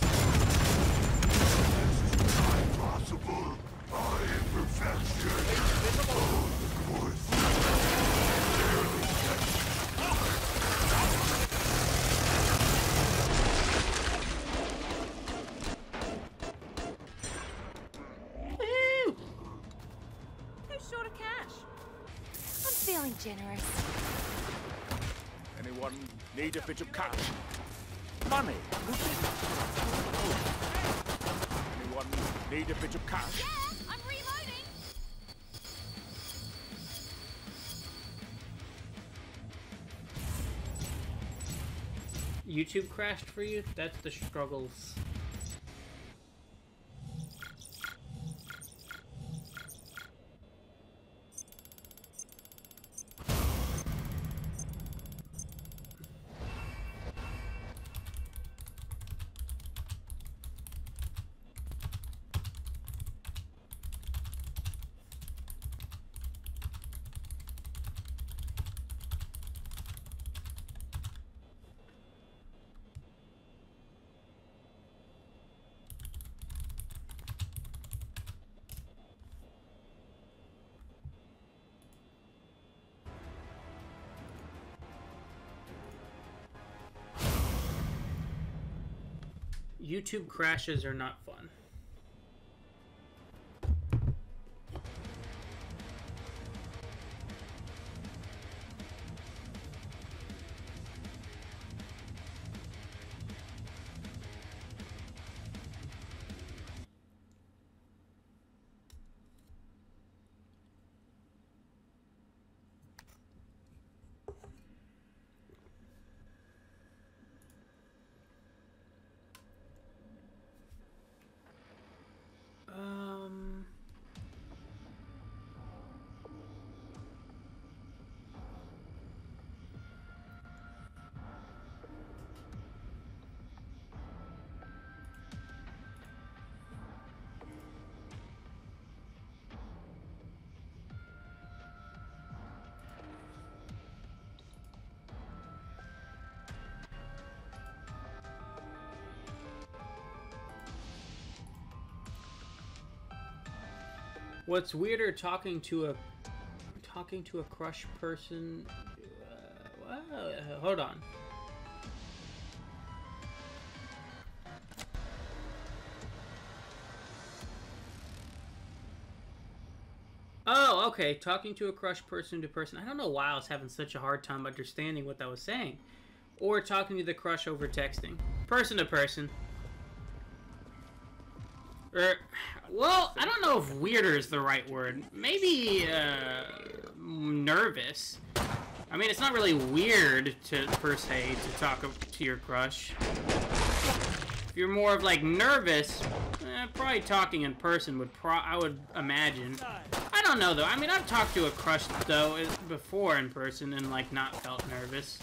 Impossible. I am perfection. Short of cash. I'm feeling generous. Anyone need a bit of cash? Money? Anyone need a bit of cash? Yeah, I'm reloading. YouTube crashed for you? That's the struggles. YouTube crashes are not fun. What's weirder, talking to a crush person? Hold on. Oh, okay. Talking to a crush person to person. I don't know why I was having such a hard time understanding what that was saying. Or talking to the crush over texting. Person to person. Well, I don't know if weirder is the right word. Maybe, nervous. I mean, it's not really weird to, per se, to talk to your crush. If you're more of, like, nervous, probably talking in person would I would imagine. I don't know, though. I mean, I've talked to a crush, though, before in person and, like, not felt nervous.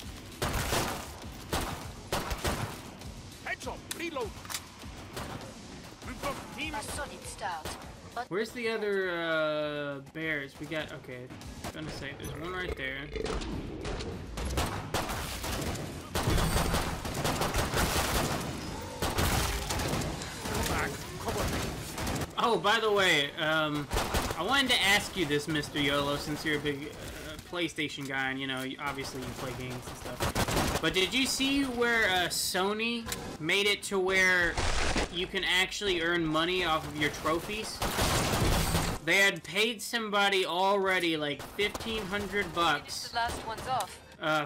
Heads up, reload. We've got team. A solid start. But Where's the other, bears? We got, okay, I'm gonna say, there's one right there. Oh, by the way, I wanted to ask you this, Mr. YOLO, since you're a big PlayStation guy, and, you know, obviously you play games and stuff. But did you see where Sony made it to where you can actually earn money off of your trophies? They had paid somebody already like 1,500 bucks the last one's off.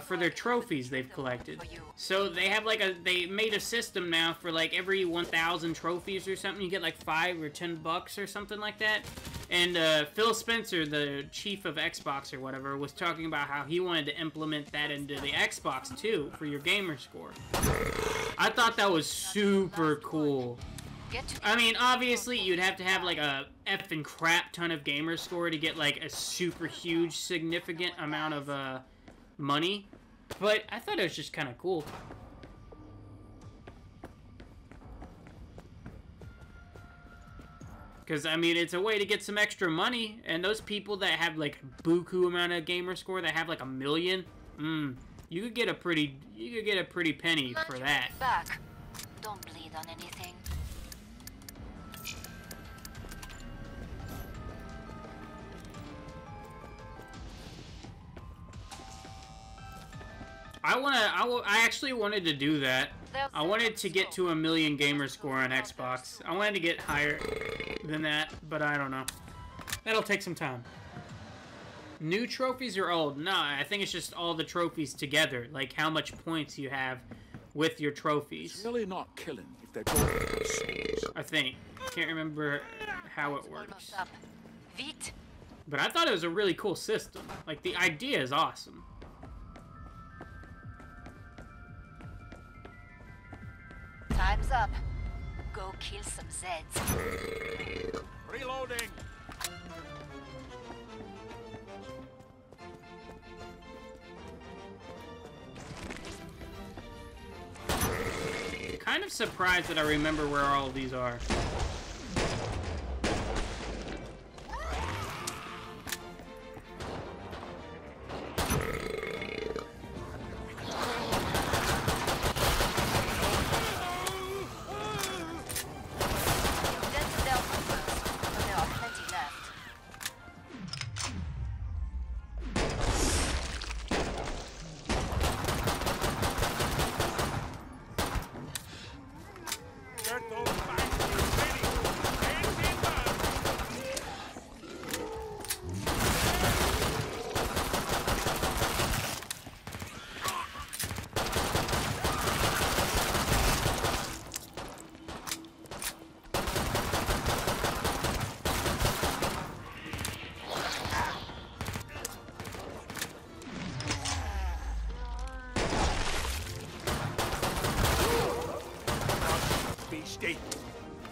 for their trophies they've collected. So they have like they made a system now for like every 1,000 trophies or something, you get like 5 or 10 bucks or something like that. And Phil Spencer, the chief of Xbox or whatever, was talking about how he wanted to implement that into the Xbox too for your gamer score. I thought that was super cool. I mean, obviously, you'd have to have like a effing crap ton of gamer score to get like a super huge, significant amount of money. But I thought it was just kind of cool. Because, I mean, it's a way to get some extra money. And those people that have, like, buku amount of gamer score, that have, like, 1 million, you could get a pretty penny for that. Back. Don't bleed on anything. I actually wanted to do that. I wanted to get to 1 million gamer score on Xbox. I wanted to get higher than that, but I don't know. That'll take some time. New trophies or old? No, I think it's just all the trophies together. Like how much points you have with your trophies. It's really not killing if they're both souls. I think. Can't remember how it works. Vite. But I thought it was a really cool system. Like the idea is awesome. Time's up. Go kill some Zeds. Reloading. Kind of surprised that I remember where all of these are.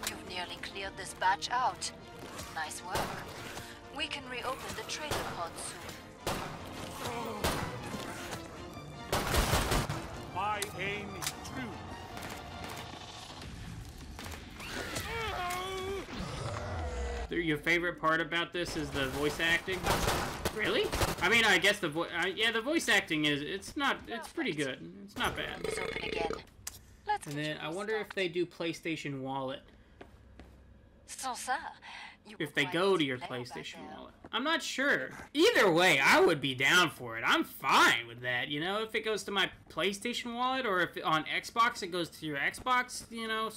You've nearly cleared this batch out. Nice work. We can reopen the trailer pod soon. My aim is true. Your favorite part about this is the voice acting? Really? I mean, I guess the voice acting it's pretty good. It's not bad. It's open again. Let's And then I wonder if they do PlayStation Wallet. If they go to your PlayStation Wallet. I'm not sure. Either way, I would be down for it. I'm fine with that, you know, if it goes to my PlayStation Wallet or if on Xbox it goes to your Xbox, you know,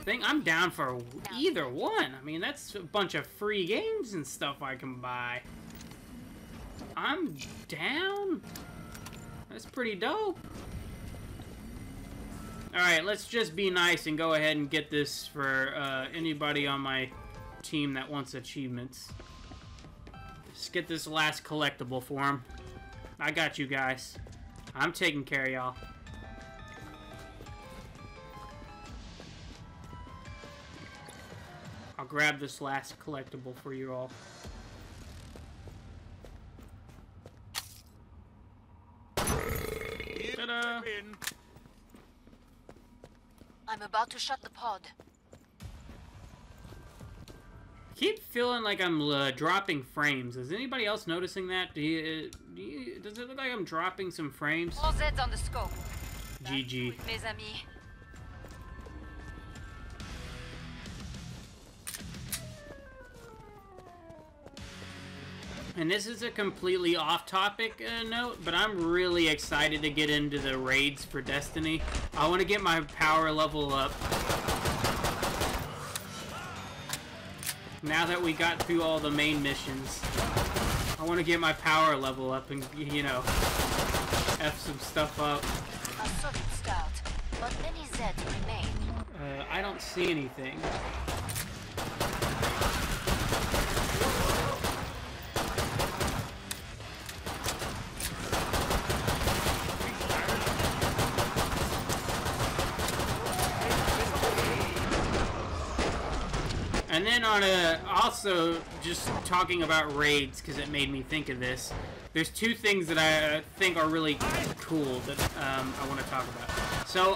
thing. I'm down for either one. I mean, that's a bunch of free games and stuff I can buy. I'm down. That's pretty dope. Alright, let's just be nice and go ahead and get this for anybody on my team that wants achievements. Just get this last collectible for them. I got you guys. I'm taking care of y'all. I'll grab this last collectible for you all. Ta-da! I'm about to shut the pod. Keep feeling like I'm dropping frames. Is anybody else noticing that? Does it look like I'm dropping some frames? All Zeds on the scope. GG. Mes amis. And this is a completely off-topic note, but I'm really excited to get into the raids for Destiny. I want to get my power level up. Now that we got through all the main missions, I want to get my power level up and, you know, F some stuff up. A solid start, but many Zeds remain. I don't see anything. And then also just talking about raids, because it made me think of this. There's two things that I think are really cool that I want to talk about. So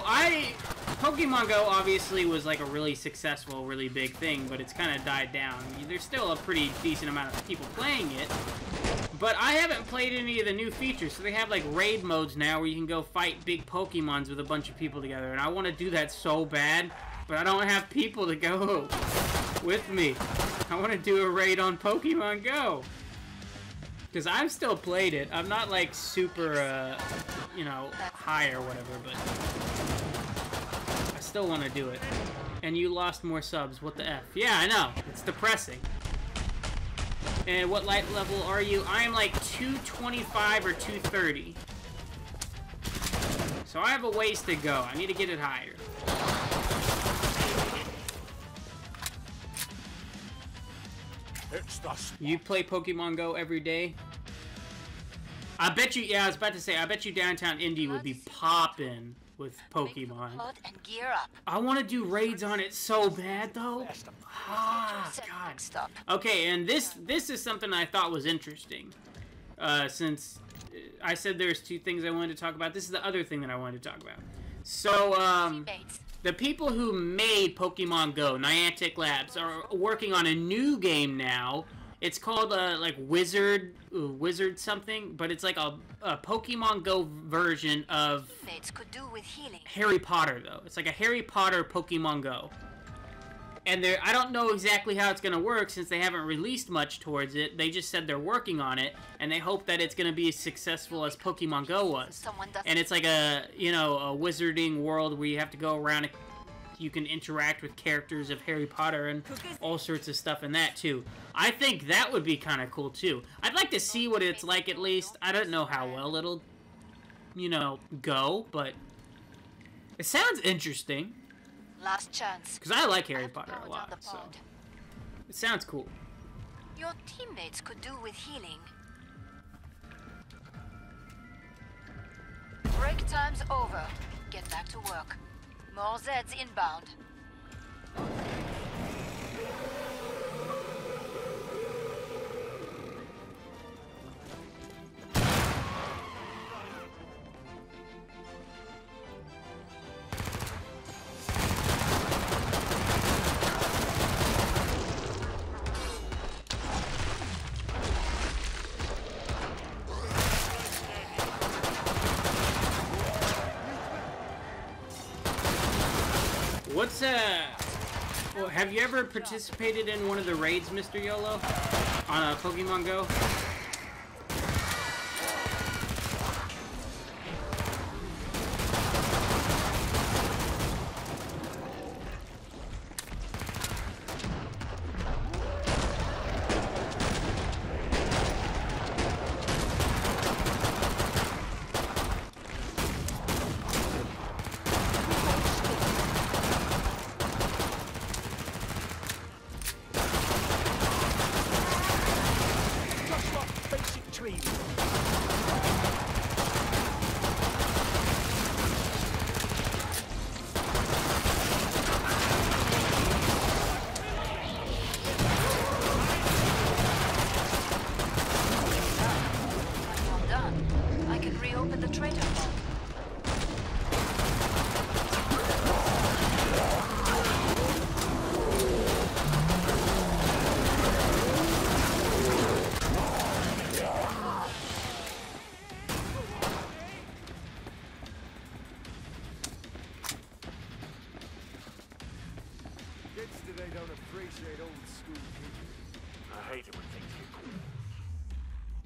Pokemon Go obviously was like a really successful, really big thing, but it's kind of died down. There's still a pretty decent amount of people playing it, but I haven't played any of the new features. So they have like raid modes now where you can go fight big Pokemons with a bunch of people together, and I want to do that so bad, but I don't have people to go with me. I want to do a raid on Pokemon Go. Because I've still played it. I'm not like super, you know, high or whatever, but I still want to do it. And you lost more subs. What the F? Yeah, I know. It's depressing. And what light level are you? I am like 225 or 230. So I have a ways to go. I need to get it higher. You play Pokemon Go every day? I bet you, yeah, I was about to say, I bet you downtown Indy would be popping with Pokemon. And gear up. I want to do raids on it so bad, though. Ah, God. Okay, and this is something I thought was interesting. Since I said there's two things I wanted to talk about, this is the other thing that I wanted to talk about. So, the people who made Pokemon Go, Niantic Labs, are working on a new game now. It's called, like, Wizard something, but it's like a Pokemon Go version of could do with healing. Harry Potter, though. It's like a Harry Potter Pokemon Go. And I don't know exactly how it's going to work since they haven't released much towards it. They just said they're working on it, and they hope that it's going to be as successful as Pokemon Go was. And it's like a, you know, a wizarding world where you have to go around and you can interact with characters of Harry Potter and all sorts of stuff in that, too. I think that would be kind of cool, too. I'd like to see what it's like, at least. I don't know how well it'll, you know, go, but it sounds interesting. Last chance. Because I like Harry Potter a lot, so it sounds cool. Your teammates could do with healing. Break time's over. Get back to work. More Zeds inbound. What's well, have you ever participated in one of the raids, Mr. YOLO, on Pokemon Go?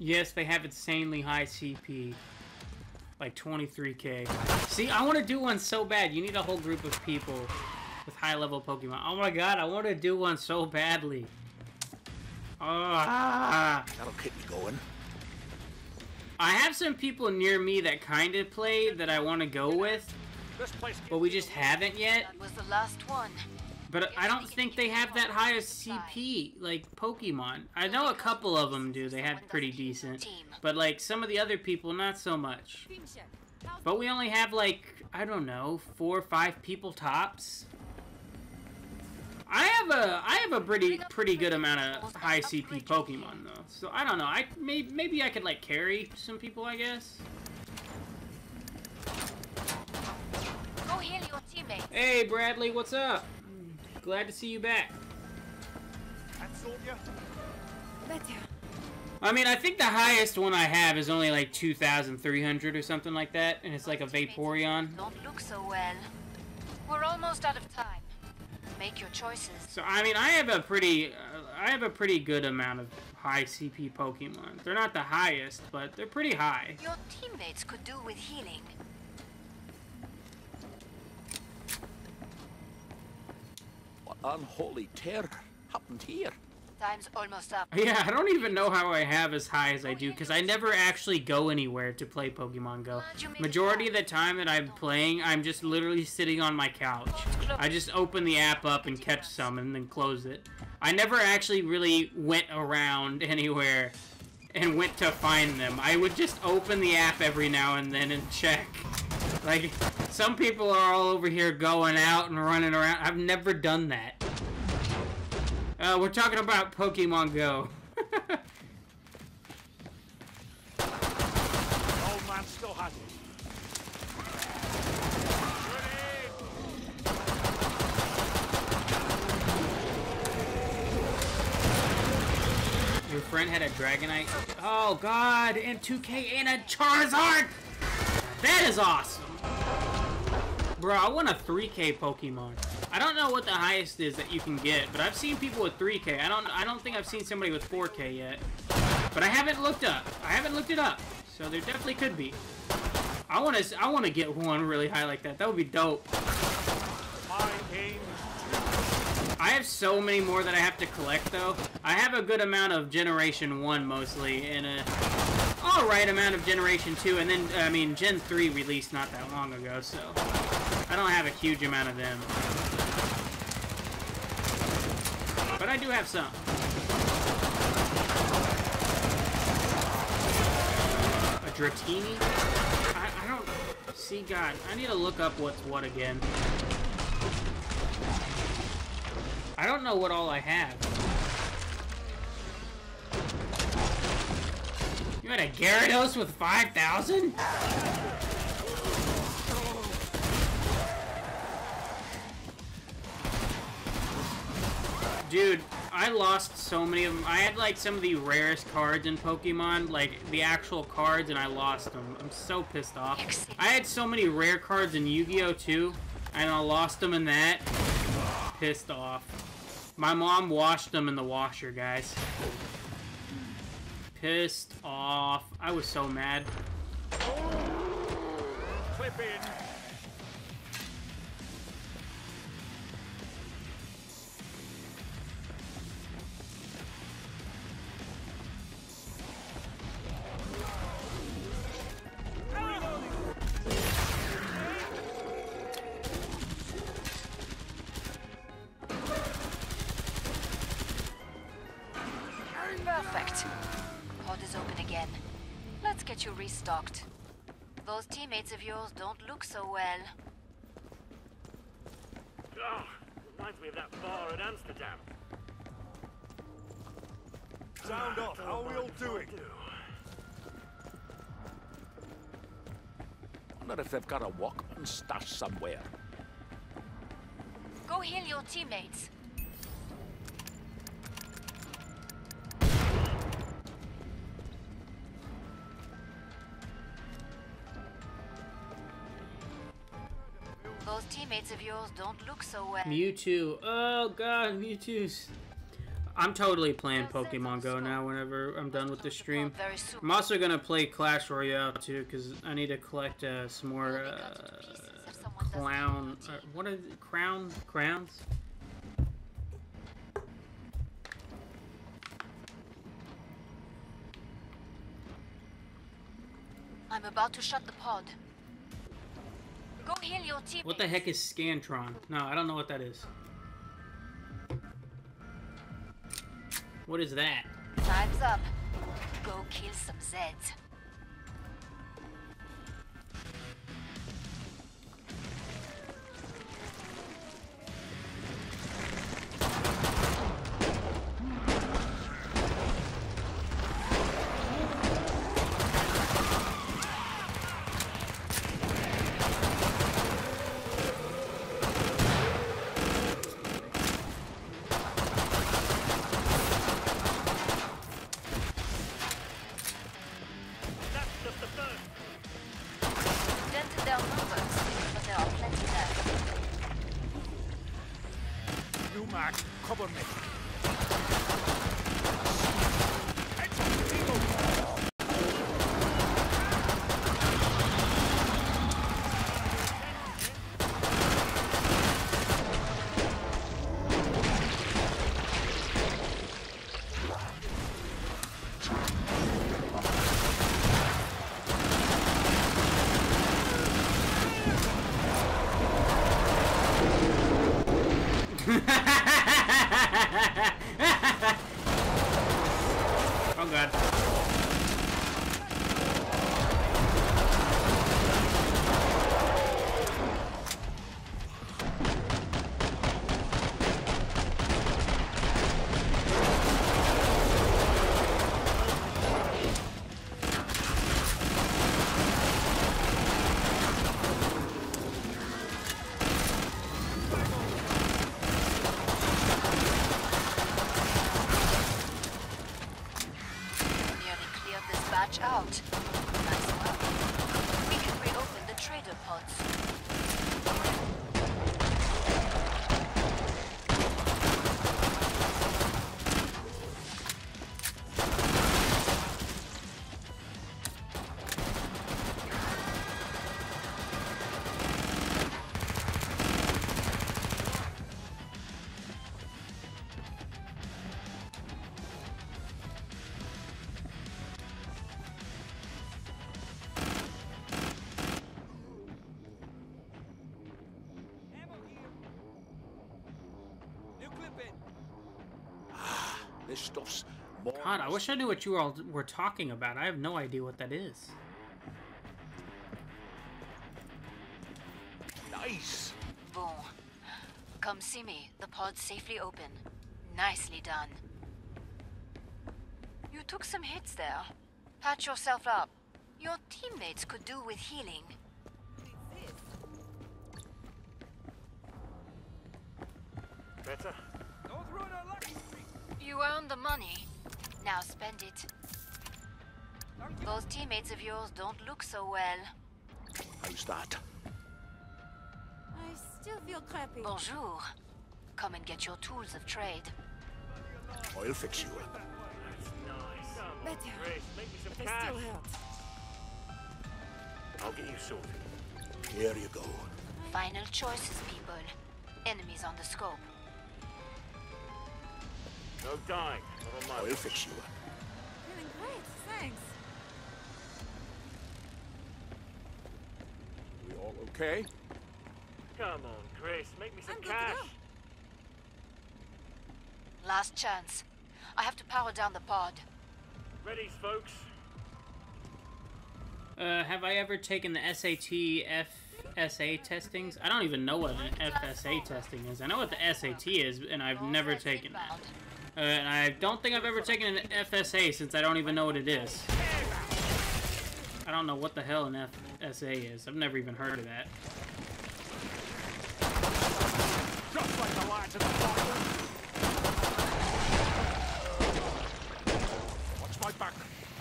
Yes, they have insanely high CP. Like 23k. See, I want to do one so bad. You need a whole group of people with high-level Pokemon. Oh my god, I want to do one so badly. That'll keep me going. I have some people near me that kind of play that I want to go with, but we just haven't yet. That was the last one. But I don't think they have that high a CP, like Pokemon. I know a couple of them do. They have pretty decent. But like some of the other people, not so much. But we only have like, I don't know, 4 or 5 people tops. I have a pretty good amount of high CP Pokemon though. So I don't know. Maybe I could like carry some people, I guess. Go heal your teammates. Hey Bradley, what's up? Glad to see you back. Better. I mean, I think the highest one I have is only like 2,300 or something like that, and it's like a Vaporeon. Don't look so well. We're almost out of time. Make your choices. So I mean, I have a pretty good amount of high CP Pokemon. They're not the highest, but they're pretty high. Your teammates could do with healing. What unholy terror happened here? Time's almost up. Yeah, I don't even know how I have as high as I do, because I never actually go anywhere to play Pokemon Go. Majority of the time that I'm playing, I'm just literally sitting on my couch. I just open the app up and catch some and then close it. I never actually really went around anywhere and went to find them. I would just open the app every now and then and check. Like, some people are all over here going out and running around. I've never done that. We're talking about Pokemon Go. Old man still has it. Your friend had a Dragonite. Oh god, and 2K and a Charizard! That is awesome! Bro, I want a 3K Pokemon. I don't know what the highest is that you can get, but I've seen people with 3K. I don't think I've seen somebody with 4K yet. But I haven't looked up. I haven't looked it up. So there definitely could be. I want to get one really high like that. That would be dope. I have so many more that I have to collect though. I have a good amount of Generation 1 mostly, and a alright amount of Generation 2, and then, I mean, Gen 3 released not that long ago, so I don't have a huge amount of them. But I do have some. A Dratini? I don't... See, God, I need to look up what's what again. I don't know what all I have. You had a Gyarados with 5,000? Dude, I lost so many of them. I had like some of the rarest cards in Pokemon, like the actual cards, and I lost them. I'm so pissed off. I had so many rare cards in Yu-Gi-Oh! Too, and I lost them in that. Pissed off. My mom washed them in the washer, guys. Pissed off. I was so mad. Clip in. Perfect. Pod is open again. Let's get you restocked. Those teammates of yours don't look so well. Oh, reminds me of that bar in Amsterdam. Sound off. How are we all doing? Wonder if they've got a Walkman stashed somewhere. Go heal your teammates. Those teammates of yours don't look so well. Mewtwo. Oh god, Mewtwo's. I'm totally playing Pokemon Go now whenever I'm done with the stream. I'm also gonna play Clash Royale too, because I need to collect some more clown... what are the... crowns? I'm about to shut the pod. Go heal your teammates. What the heck is Scantron? No, I don't know what that is. What is that? Time's up. Go kill some Zeds. Dented their numbers, but there are plenty left. You, Mac, cover me. Oh god. Batch out. Nice work. We can reopen the trader pods. This stuff's more... God, I wish I knew what you all were talking about. I have no idea what that is. Nice. Bon. Come see me. The pod's safely open. Nicely done. You took some hits there. Patch yourself up. Your teammates could do with healing. Better? Don't ruin our luck. You earned the money. Now spend it. Those teammates of yours don't look so well. How's that? I still feel crappy. Bonjour. Come and get your tools of trade. I'll fix you up. That's nice. Come on, Better. Grace, make me some They cash. still hurt. I'll get you sorted. Here you go. Final choices, people. Enemies on the scope. No dying. Not on my I'll fix you up. Feeling great, thanks. We all okay? Come on, Grace, make me some I'm good to cash. go. Last chance. I have to power down the pod. Ready, folks? Have I ever taken the SAT FSA testings? I don't even know what an FSA testing is. I know what the SAT is, and I've never taken that. And I don't think I've ever taken an FSA since I don't even know what it is. I don't know what the hell an FSA is. I've never even heard of that. Just like the lads at the bottom. Watch my back.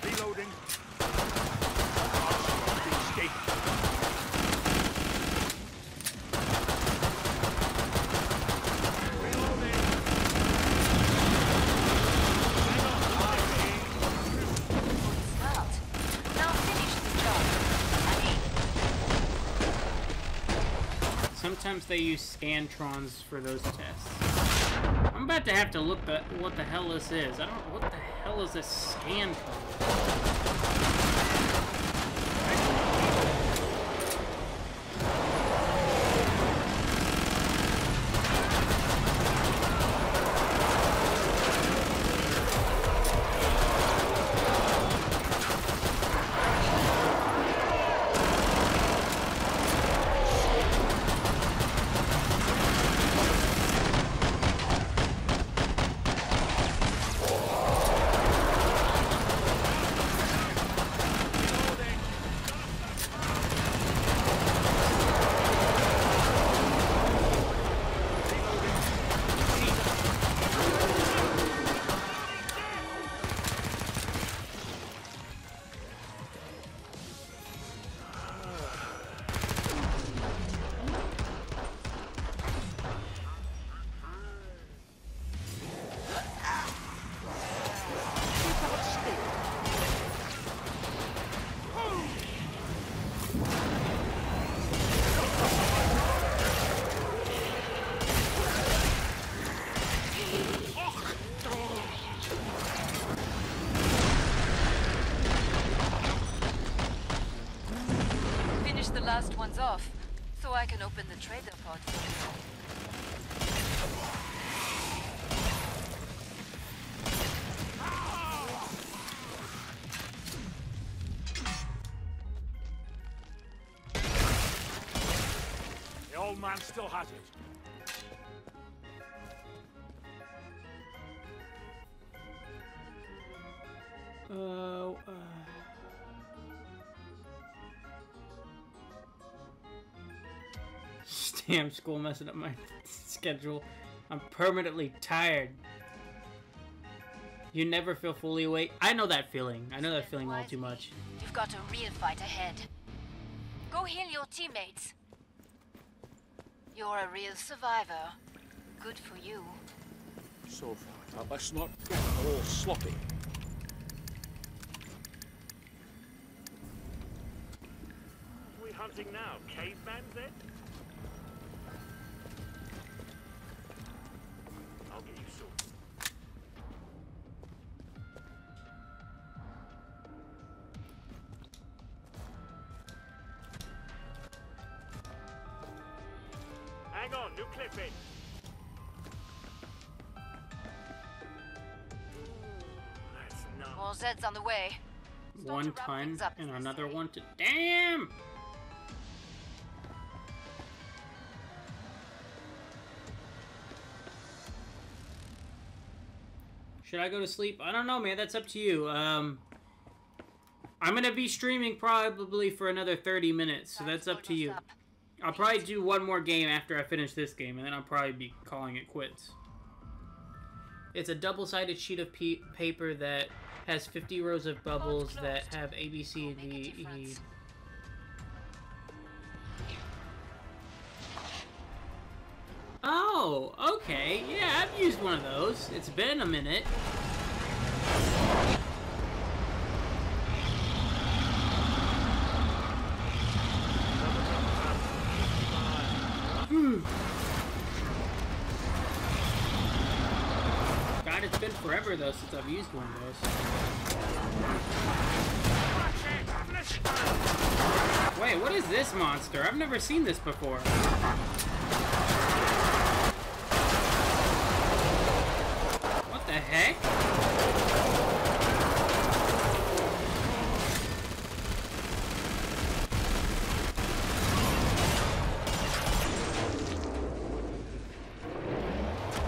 Reloading. Escape. Smart. Now finish the job. Sometimes they use Scantrons for those tests. I'm about to have to look at what the hell this is. I don't know what the hell is this Scantron. last ones off, so I can open the trader pod for you. The old man still has it. Damn, school messing up my schedule. I'm permanently tired. You never feel fully awake. I know that feeling. I know that feeling all too much. You've got a real fight ahead. Go heal your teammates. You're a real survivor. Good for you. So far, let's not get all sloppy. What are we hunting now? Caveman then? I'll get you soon. Hang on, new clip in. That's not. More Zeds on the way. Start One to wrap ton things up, and as they another say. one to... Damn! Should I go to sleep? I don't know, man. That's up to you. I'm gonna be streaming probably for another 30 minutes, so that's up to you. I'll probably do one more game after I finish this game, and then I'll probably be calling it quits. It's a double-sided sheet of paper that has 50 rows of bubbles that have A, B, C, D, E. Oh, okay. Yeah, I've used one of those. It's been a minute. God, it's been forever though since I've used one of those. Wait, what is this monster? I've never seen this before. What the heck?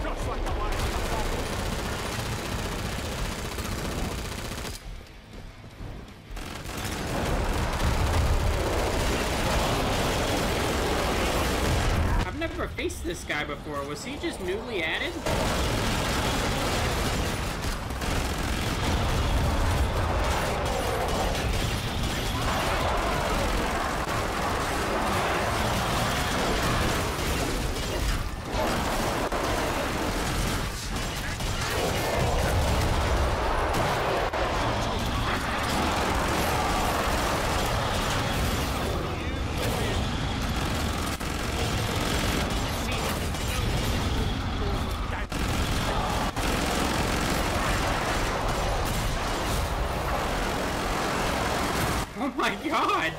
Just like the light of the bubble. I've never faced this guy before. Was he just newly added? Oh my god!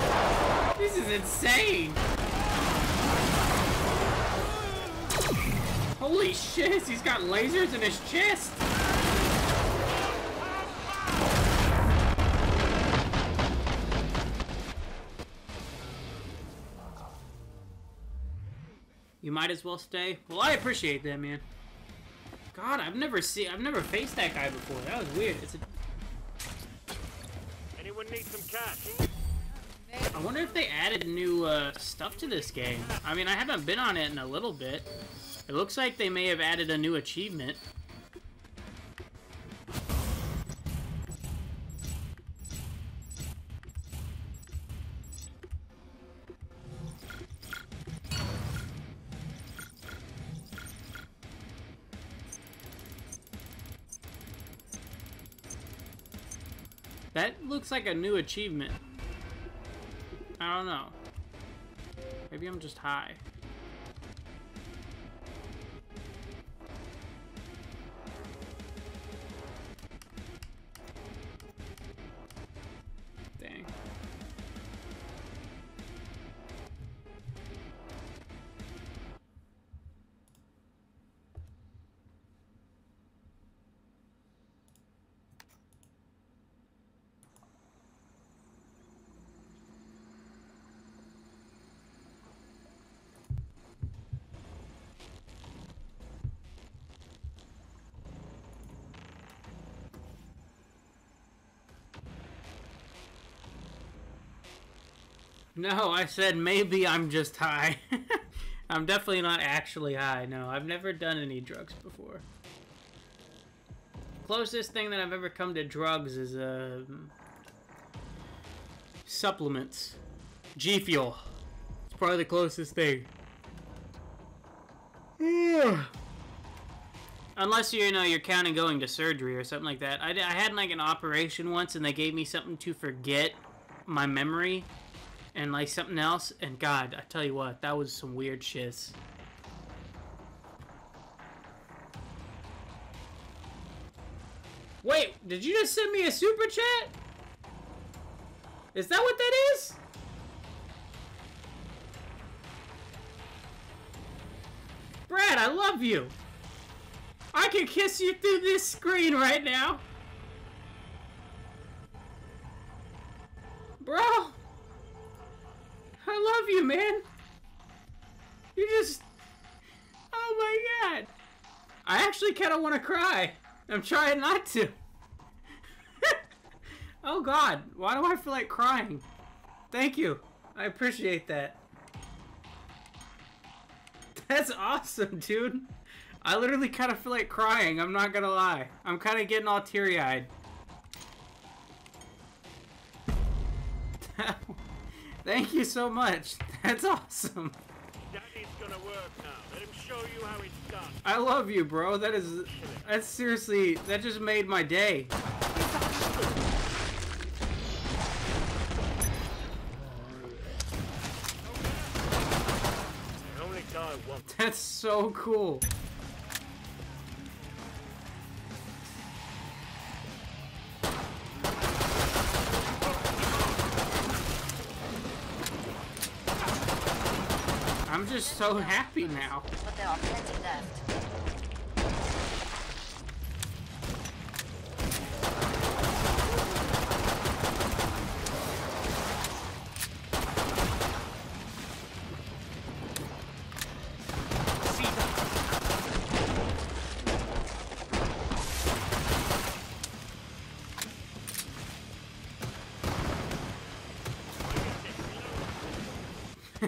This is insane! Holy shit, he's got lasers in his chest! You might as well stay. Well, I appreciate that, man. God, I've never faced that guy before. That was weird. It's a Anyone need some cash? I wonder if they added new stuff to this game. I mean, I haven't been on it in a little bit. It looks like they may have added a new achievement. That looks like a new achievement. I don't know. Maybe I'm just high. Dang. No, I said maybe I'm just high. I'm definitely not actually high. No, I've never done any drugs before. Closest thing that I've ever come to drugs is supplements. G Fuel. It's probably the closest thing. Unless you're counting going to surgery or something like that. I had like an operation once and they gave me something to forget my memory and like something else, and God, I tell you what, that was some weird shiz. Wait, did you just send me a super chat? Is that what that is? Brad, I love you. I can kiss you through this screen right now. Bro. I love you, man. You just... Oh my God. I actually kind of want to cry. I'm trying not to. Oh God, why do I feel like crying? Thank you. I appreciate that. That's awesome, dude. I literally kind of feel like crying, I'm not gonna lie. I'm kind of getting all teary-eyed. Thank you so much. That's awesome. Daddy's gonna work now. Let him show you how it's done. I love you, bro. That's seriously, that just made my day. Only die once. That's so cool. I'm just so happy now. But there are plenty left.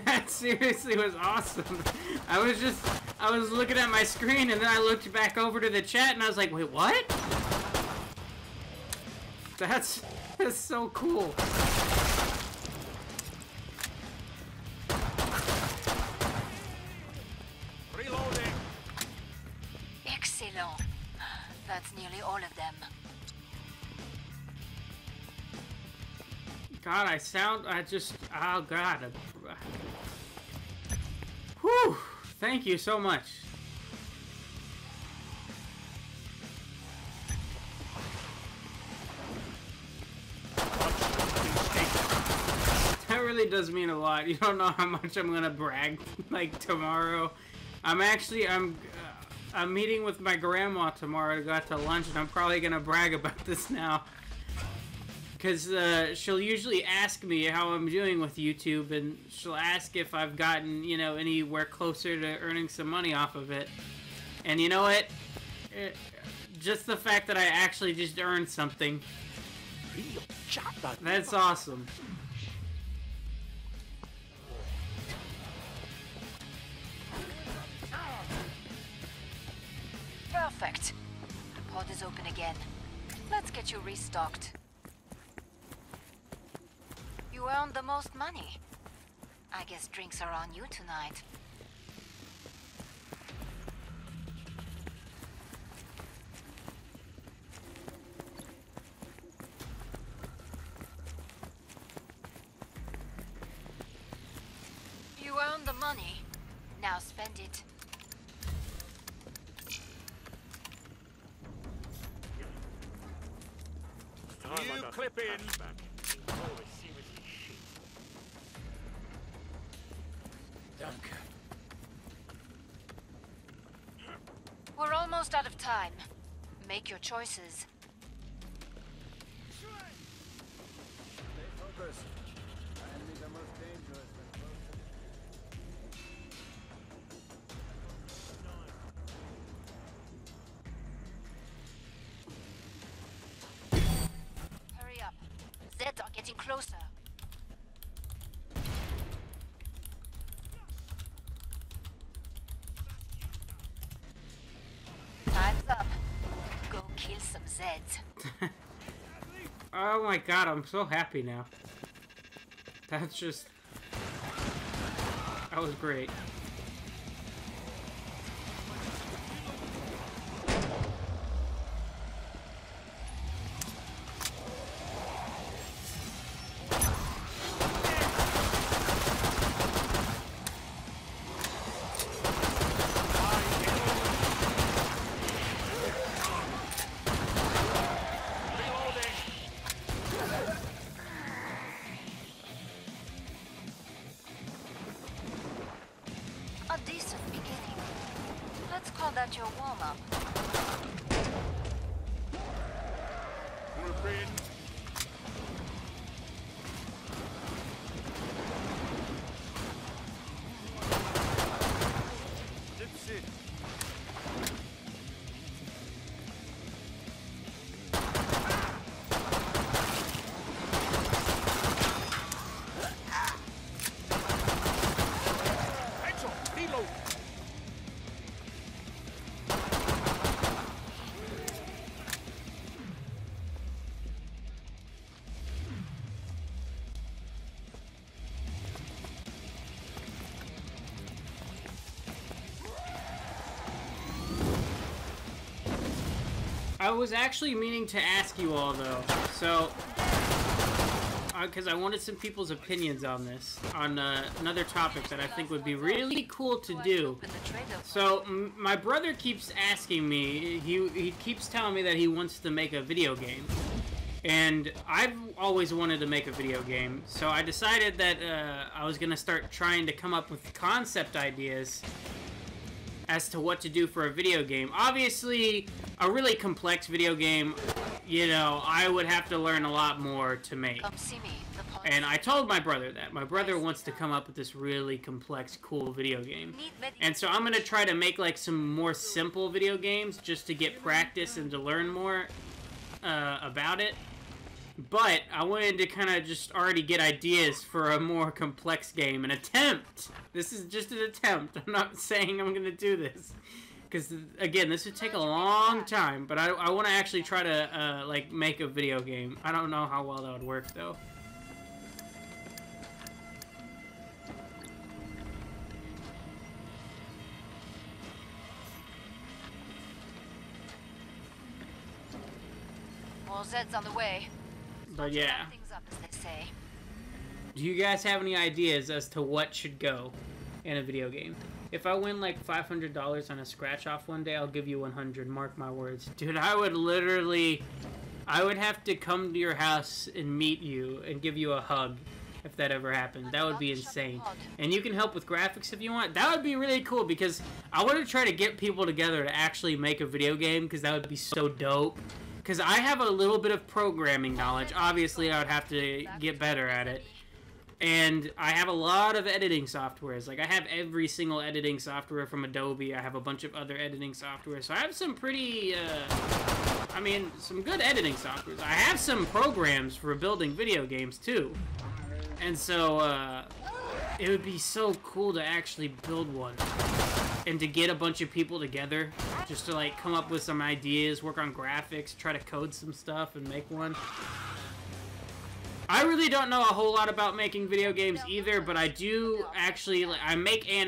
That seriously was awesome. I was looking at my screen and then I looked back over to the chat and I was like, wait, what? That's so cool. Reloading. Excellent. That's nearly all of them. God, oh God. Whew, thank you so much. That really does mean a lot. You don't know how much I'm gonna brag, like, tomorrow. I'm meeting with my grandma tomorrow to go out to lunch, and I'm probably gonna brag about this now. Because she'll usually ask me how I'm doing with YouTube, and she'll ask if I've gotten, you know, anywhere closer to earning some money off of it. And you know what? Just the fact that I actually just earned something. That's awesome. Perfect. Pod is open again. Let's get you restocked. You earned the most money. I guess drinks are on you tonight. You earned the money. Now spend it. You clip in. Always seriously shit. Danke. We're almost out of time. Make your choices. Stay focused. Enemies are most dangerous when Hurry up. Zeds are getting closer. up. Go kill some Zeds. Oh my god, I'm so happy now. That's just... That was great. A decent beginning. Let's call that your warm-up. Wolverine. Gypsy. Headshot. Reload. I was actually meaning to ask you all, though. So... because I wanted some people's opinions on this, on another topic that I think would be really cool to do. So, my brother keeps asking me, he keeps telling me that he wants to make a video game. And I've always wanted to make a video game, so I decided that I was going to start trying to come up with concept ideas as to what to do for a video game. Obviously, a really complex video game, you know, I would have to learn a lot more to make. Come see me. And I told my brother that. My brother wants to come up with this really complex, cool video game. And so I'm going to try to make, like, some more simple video games just to get practice and to learn more about it. But I wanted to kind of just already get ideas for a more complex game. An attempt! This is just an attempt. I'm not saying I'm going to do this. Because, again, this would take a long time. But I want to actually try to, like, make a video game. I don't know how well that would work, though. More Zeds on the way. But yeah. Things up, as they say. Do you guys have any ideas as to what should go in a video game? If I win like $500 on a scratch off one day, I'll give you 100. Mark my words. Dude, I would have to come to your house and meet you and give you a hug if that ever happened. That would be insane. And you can help with graphics if you want. That would be really cool because I want to try to get people together to actually make a video game because that would be so dope. Because I have a little bit of programming knowledge. Obviously, I would have to get better at it. And I have a lot of editing softwares. Like, I have every single editing software from Adobe. I have a bunch of other editing software. So I have some pretty, I mean, some good editing softwares. I have some programs for building video games, too. And so, it would be so cool to actually build one. And to get a bunch of people together, just to, like, come up with some ideas, work on graphics, try to code some stuff, and make one. I really don't know a whole lot about making video games either, but I do actually, like, I make at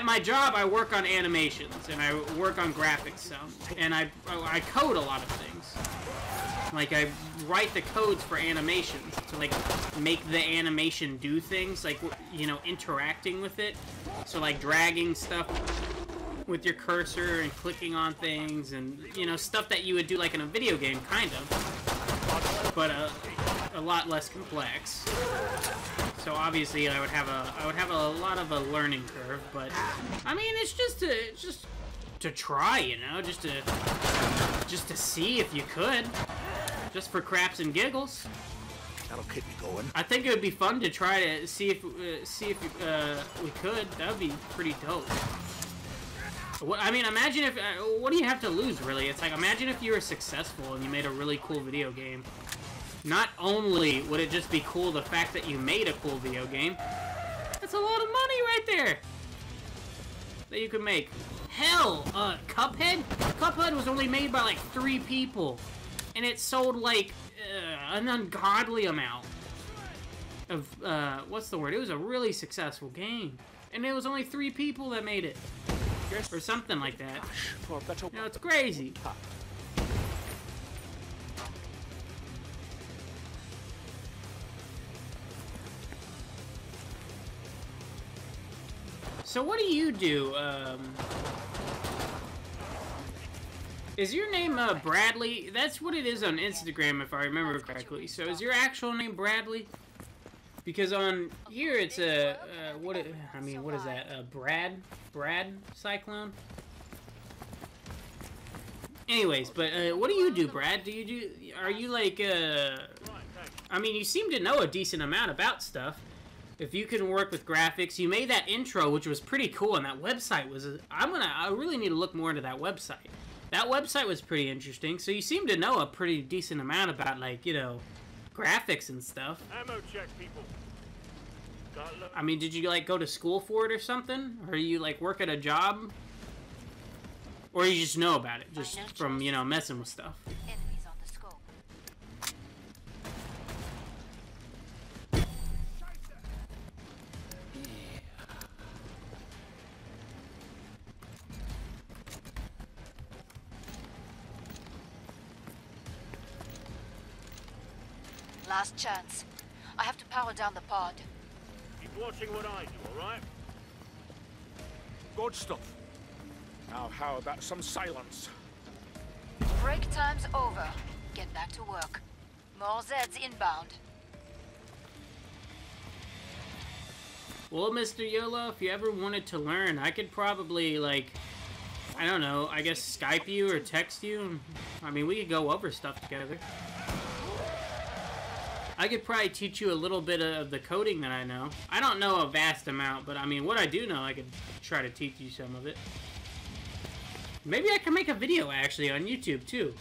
my job, I work on animations, and I work on graphics some, and I code a lot of things. Like, I write the codes for animations to, like, make the animation do things, like, you know, interacting with it. So, like, dragging stuff with your cursor and clicking on things and, you know, stuff that you would do, like, in a video game, kind of. But a lot less complex. So, obviously, I would have a lot of a learning curve, but, I mean, it's just to try, you know, just to see if you could. Just for craps and giggles. That'll keep me going. I think it would be fun to try to see if we could. That would be pretty dope. I mean, imagine if... what do you have to lose, really? It's like, imagine if you were successful and you made a really cool video game. Not only would it just be cool the fact that you made a cool video game, that's a lot of money right there that you could make. Hell, Cuphead? Cuphead was only made by like 3 people. And it sold like an ungodly amount of, what's the word? It was a really successful game. And it was only 3 people that made it. Or something like that. For better You know, it's crazy. So what do you do? Is your name Bradley? That's what it is on Instagram, if I remember correctly. So is your actual name Bradley? Because on here it's what is that? Brad Cyclone. Anyways, but what do you do, Brad? Are you like I mean, you seem to know a decent amount about stuff. If you can work with graphics, you made that intro, which was pretty cool, and that website was. I really need to look more into that website. That website was pretty interesting. So you seem to know a pretty decent amount about, like, you know, graphics and stuff. Ammo check, people. I mean, did you like go to school for it or something, or you like work at a job, or you just know about it just from, you know, messing with stuff? Enemies on the scope. Last chance. I have to power down the pod. Keep watching what I do, alright? Good stuff. Now, how about some silence? Break time's over. Get back to work. More Zeds inbound. Well, Mr. YOLO, if you ever wanted to learn, I could probably, like, I don't know, I guess Skype you or text you. I mean, we could go over stuff together. I could probably teach you a little bit of the coding that I know. I don't know a vast amount, but I mean, what I do know, I could try to teach you some of it. Maybe I can make a video, actually, on YouTube, too.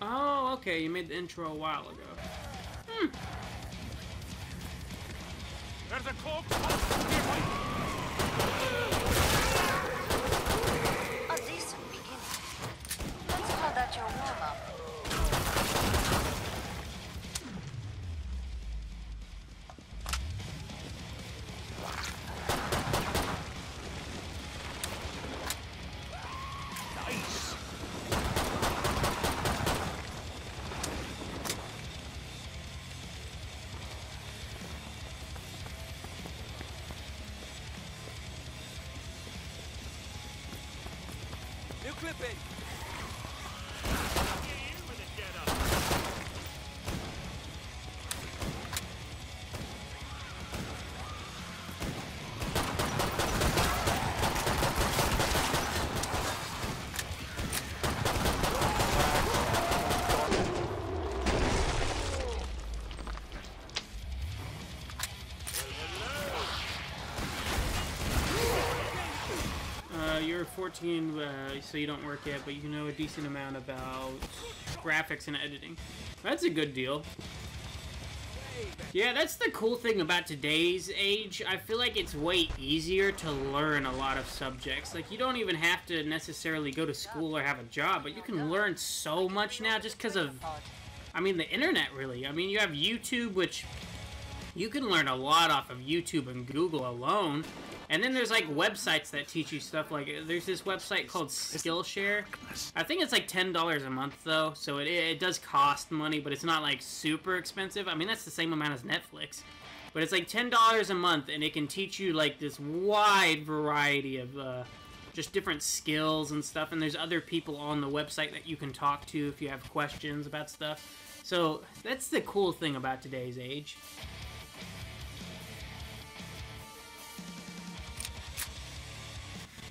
Oh, okay, you made the intro a while ago. There's a cloak! A decent beginning. Let's call that your warm-up. Nice. New clipping. You with a jet up. You're 14, so you don't work yet, but you know a decent amount about graphics and editing. That's a good deal. Yeah, that's the cool thing about today's age. I feel like it's way easier to learn a lot of subjects. Like, you don't even have to necessarily go to school or have a job, but you can learn so much now just because of, I mean, the internet, really. I mean, you have YouTube, which you can learn a lot off of YouTube and Google alone. And then there's, like, websites that teach you stuff. Like, there's this website called Skillshare. I think it's, like, $10 a month, though. So it does cost money, but it's not, like, super expensive. I mean, that's the same amount as Netflix. But it's, like, $10 a month, and it can teach you, like, this wide variety of just different skills and stuff. And there's other people on the website that you can talk to if you have questions about stuff. So that's the cool thing about today's age.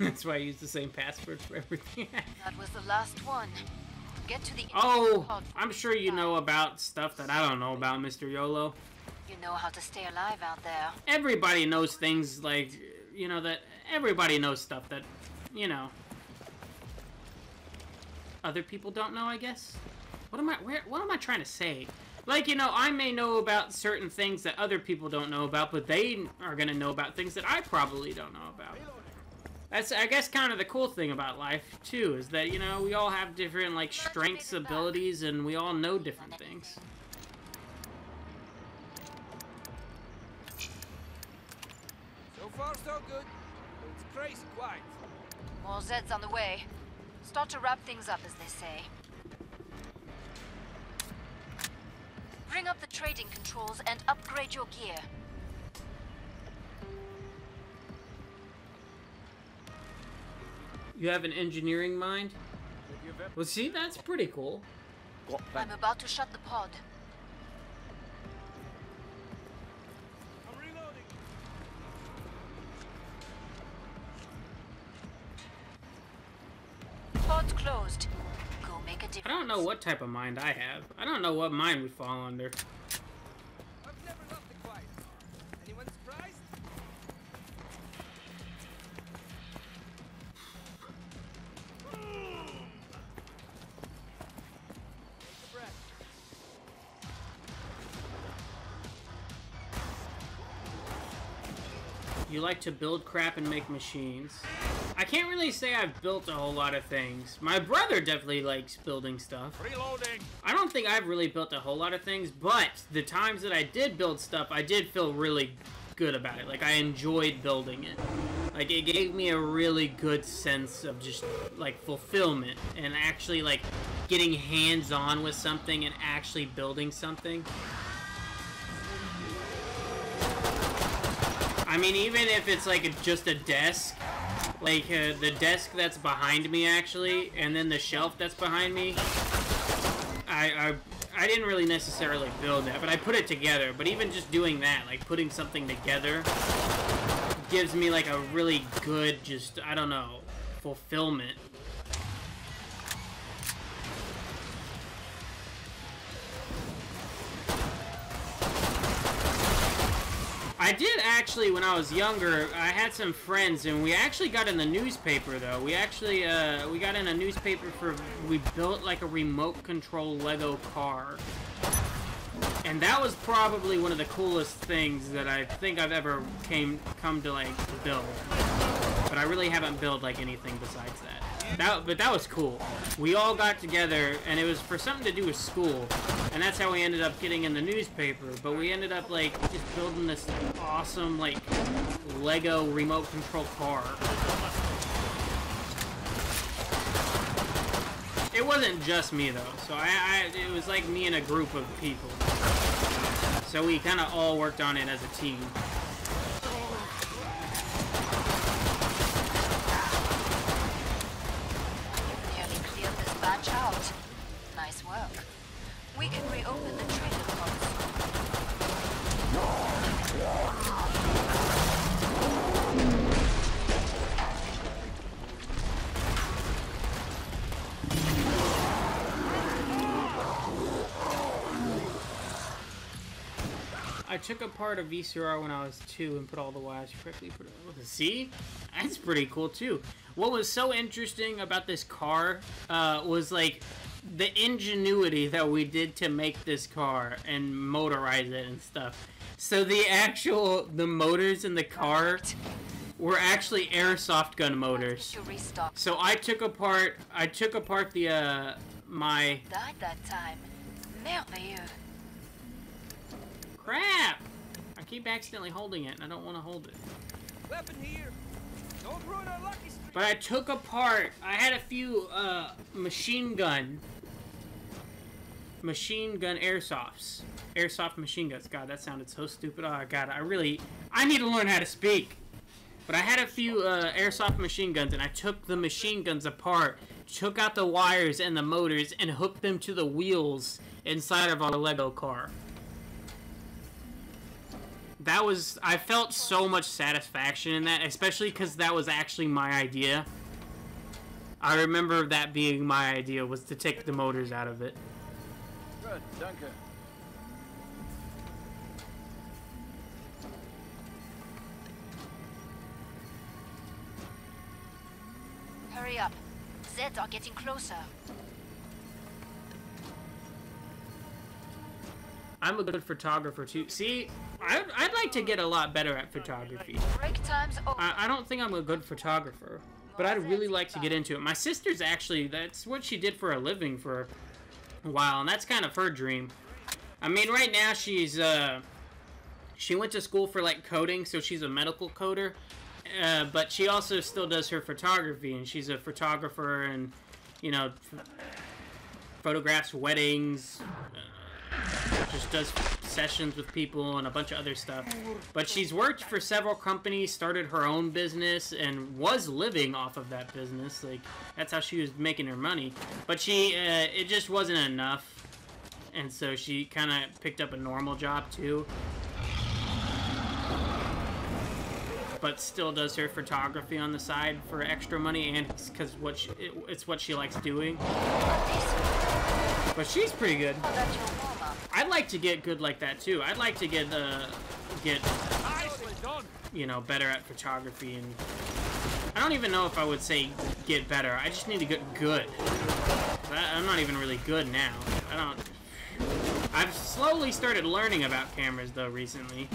That's why I use the same password for everything. That was the last one. Get to the Oh, I'm sure you know about stuff that I don't know about, Mr. YOLO. You know how to stay alive out there. Everybody knows things like, you know, that everybody knows stuff that, you know, other people don't know, I guess. What am I trying to say? Like, you know, I may know about certain things that other people don't know about, but they are gonna know about things that I probably don't know about. That's, I guess, kind of the cool thing about life, too, is that, you know, we all have different, like, strengths, abilities, and we all know different things. So far, so good. It's crazy quiet. More Zeds on the way. Start to wrap things up, as they say. Bring up the trading controls and upgrade your gear. You have an engineering mind? Well, see, that's pretty cool. I'm about to shut the pod. I'm reloading. Pod's closed. Go make a difference. I don't know what type of mind I have. I don't know what mind would fall under. I've never loved the quiet. Anyone surprised? Take a breath. You like to build crap and make machines. I can't really say I've built a whole lot of things. My brother definitely likes building stuff. Reloading. I don't think I've really built a whole lot of things, but the times that I did build stuff, I did feel really good about it. Like, I enjoyed building it. Like, it gave me a really good sense of just, like, fulfillment and actually, like, getting hands-on with something and actually building something. I mean, even if it's, like, just a desk, like, the desk that's behind me, actually, and then the shelf that's behind me, I didn't really necessarily build that, but I put it together. But even just doing that, like, putting something together, gives me, like, a really good, just, I don't know, fulfillment. I did actually, when I was younger, I had some friends, and we actually got in the newspaper, though. We actually, we got in a newspaper for, we built, like, a remote control Lego car. And that was probably one of the coolest things that I think I've ever come to, like, build. But I really haven't built, like, anything besides that. But that was cool. We all got together, and it was for something to do with school. And that's how we ended up getting in the newspaper. But we ended up, like, just building this awesome, like, Lego remote control car. It wasn't just me, though. So it was, like, me and a group of people. So we kind of all worked on it as a team. Nearly cleared this batch out. Nice work. We can reopen the trading pods. I took apart a VCR when I was 2 and put all the wires correctly. See? That's pretty cool, too. What was so interesting about this car was, like, the ingenuity that we did to make this car and motorize it and stuff. So the motors in the car were actually airsoft gun motors. To restock. So I took apart the, my... Died that time. Merveilleux. Crap! I keep accidentally holding it, and I don't want to hold it. Weapon here. Don't ruin our lucky streak. But I took apart, I had a few, machine gun airsofts. Airsoft machine guns. God, that sounded so stupid. Oh, God, I need to learn how to speak. But I had a few, airsoft machine guns, and I took the machine guns apart, took out the wires and the motors, and hooked them to the wheels inside of our Lego car. I felt so much satisfaction in that, especially because that was actually my idea. I remember that being my idea, was to take the motors out of it. Good, danke. Hurry up. Zeds are getting closer. I'm a good photographer too. See, I'd like to get a lot better at photography. Break time's over. I don't think I'm a good photographer, but I'd really like to get into it. My sister's actually, that's what she did for a living for a while, and that's kind of her dream. I mean, right now she's, she went to school for, like, coding, so she's a medical coder, but she also still does her photography, and she's a photographer and, you know, photographs weddings, just does sessions with people and a bunch of other stuff. But she's worked for several companies, started her own business, and was living off of that business. Like, that's how she was making her money. But she, it just wasn't enough. And so she kind of picked up a normal job too. But still does her photography on the side for extra money, and because it's what she likes doing. But she's pretty good. I'd like to get good like that too. I'd like to get you know, better at photography, and I don't even know if I would say get better. I just need to get good. I'm not even really good now. I've slowly started learning about cameras though recently.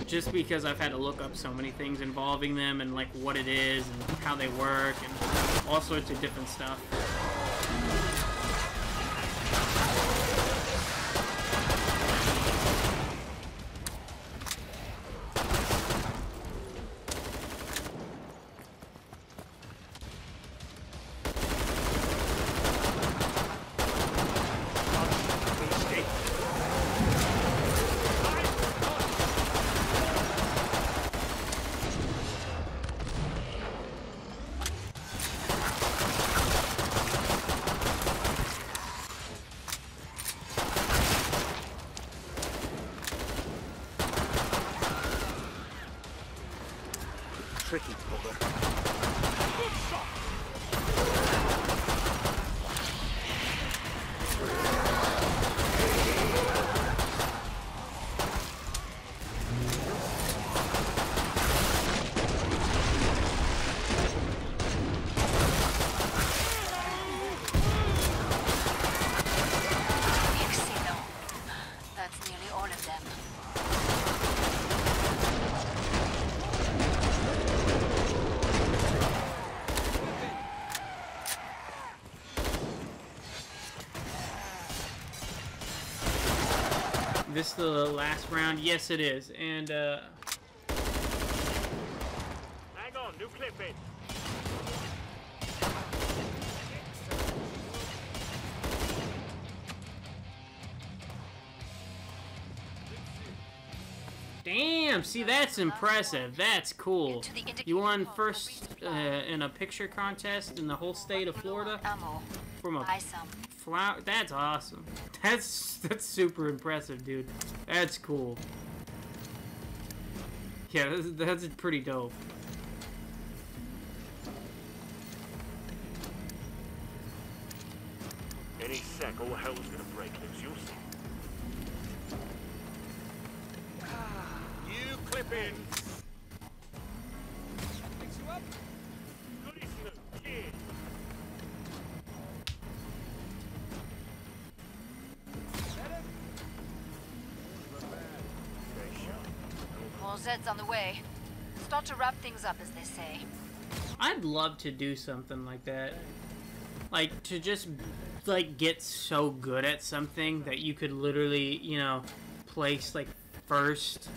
Just because I've had to look up so many things involving them and like what it is and how they work and all sorts of different stuff. Tricky, brother. That's nearly all of them. This the last round? Yes, it is. And, Hang on, new clip in. damn, see, that's impressive. That's cool. You won first in a picture contest in the whole state of Florida? Ammo. From a Buy some. flower? That's awesome. That's super impressive, dude. That's cool. Yeah, that's pretty dope. Any sec, all hell's gonna break loose, you'll see. You clip in. Fix you up. Goody Snoop, kid. Better? Okay, shot. More Zeds on the way. Start to wrap things up, as they say. I'd love to do something like that. Like, to just, like, get so good at something that you could literally, you know, place, like, first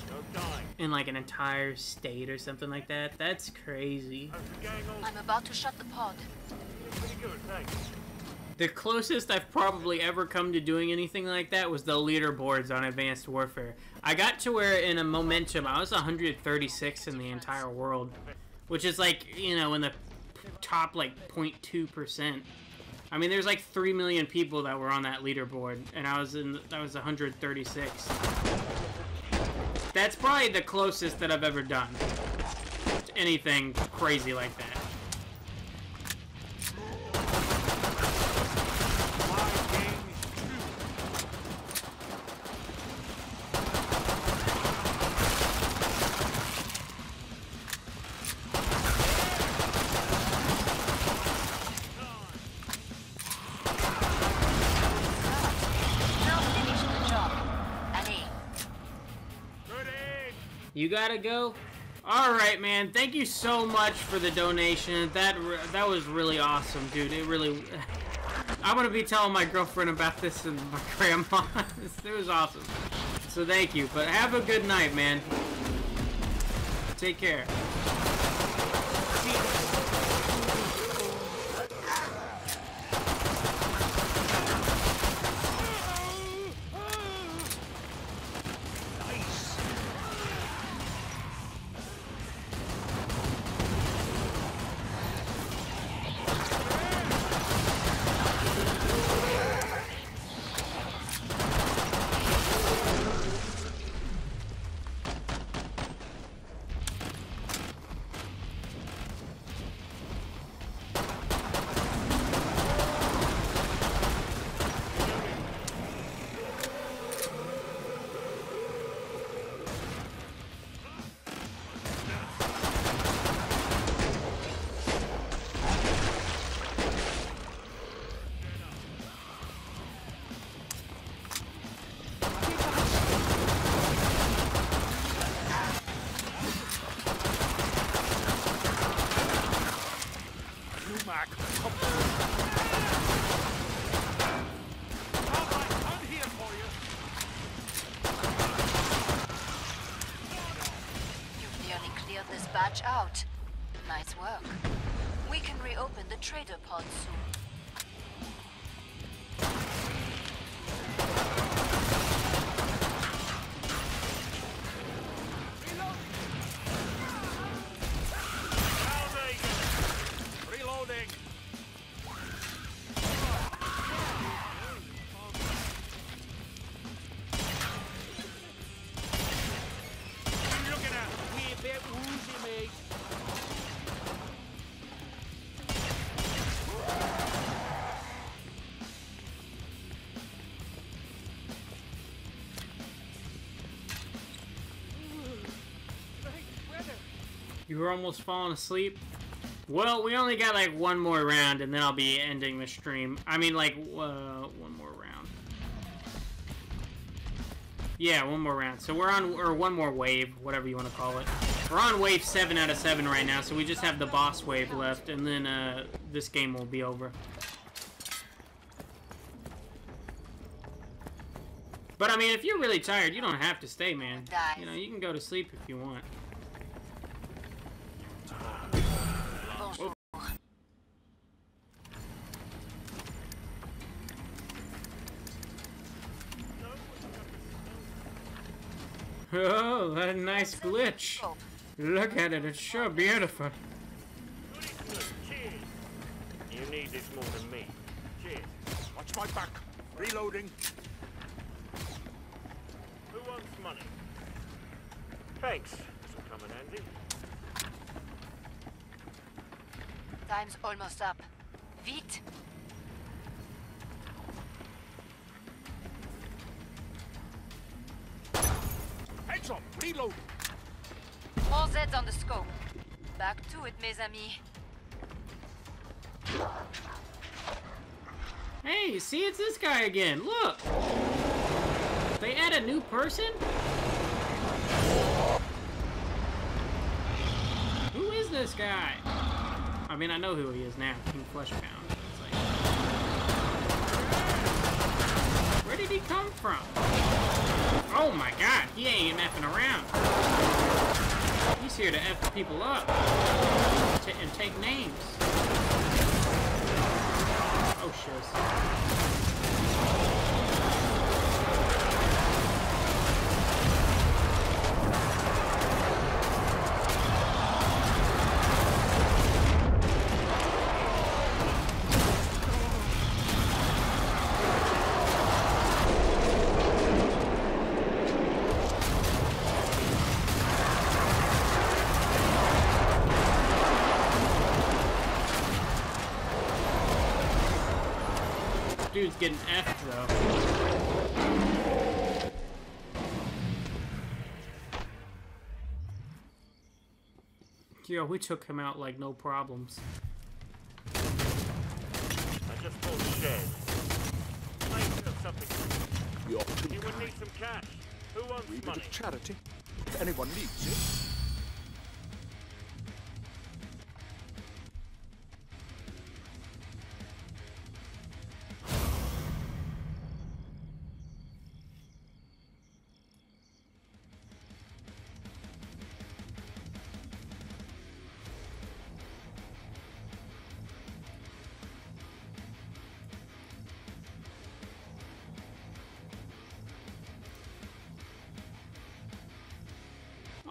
Don't die. in, like, an entire state or something like that. That's crazy. How's the gang on? I'm about to shut the pod. Pretty good, thanks. The closest I've probably ever come to doing anything like that was the leaderboards on Advanced Warfare. I got to where, in a momentum, I was 136 in the entire world. Which is, like, you know, in the top, like, 0.2%. I mean, there's like 3 million people that were on that leaderboard, and I was 136. That's probably the closest that I've ever done to anything crazy like that. Now finish You gotta go? Alright, man. Thank you so much for the donation. That was really awesome, dude. It really... I'm gonna be telling my girlfriend about this and my grandma. It was awesome. So thank you. But have a good night, man. Take care. Batch out. Nice work. We can reopen the trader pod soon. Reloading. You were almost falling asleep? Well, we only got like one more round and then I'll be ending the stream. I mean like, one more round. Yeah, one more round. So we're on, or one more wave, whatever you want to call it. We're on wave 7 out of 7 right now, so we just have the boss wave left and then this game will be over. But I mean, if you're really tired, you don't have to stay, man. You know, you can go to sleep if you want. Oh, that nice glitch. Look at it, it's so beautiful. Cheers. You need this more than me. Cheers. Watch my back. Reloading. Who wants money? Thanks. This will come in handy. Time's almost up. Vite. Heads up. Reload. All Zeds on the scope. Back to it, mes amis. Hey, see, it's this guy again. Look. They add a new person? Who is this guy? I mean, I know who he is now. King Fleshpound. It's like... Where did he come from? Oh my god, he ain't effing around. He's here to F people up. And take names. Oh, shiz. Dude's getting F'd though. Yo, we took him out like no problems. I just bought a shed. Thinking of something. You're too You would kind. need some cash. Who wants Wee bit money? of charity. if anyone needs it.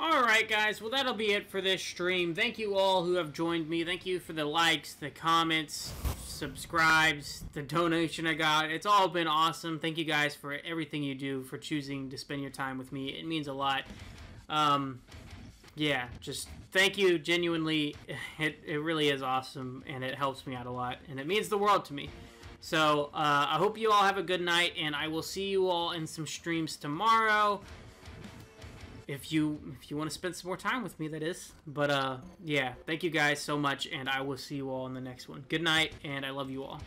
Alright guys, well that'll be it for this stream. Thank you all who have joined me. Thank you for the likes, the comments, subscribes, the donation I got. It's all been awesome. Thank you guys for everything you do, for choosing to spend your time with me. It means a lot. Yeah, just thank you, genuinely. It really is awesome, and it helps me out a lot, and it means the world to me. So, I hope you all have a good night, and I will see you all in some streams tomorrow. If you want to spend some more time with me, that is. But, yeah, thank you guys so much, and I will see you all in the next one. Good night, and I love you all.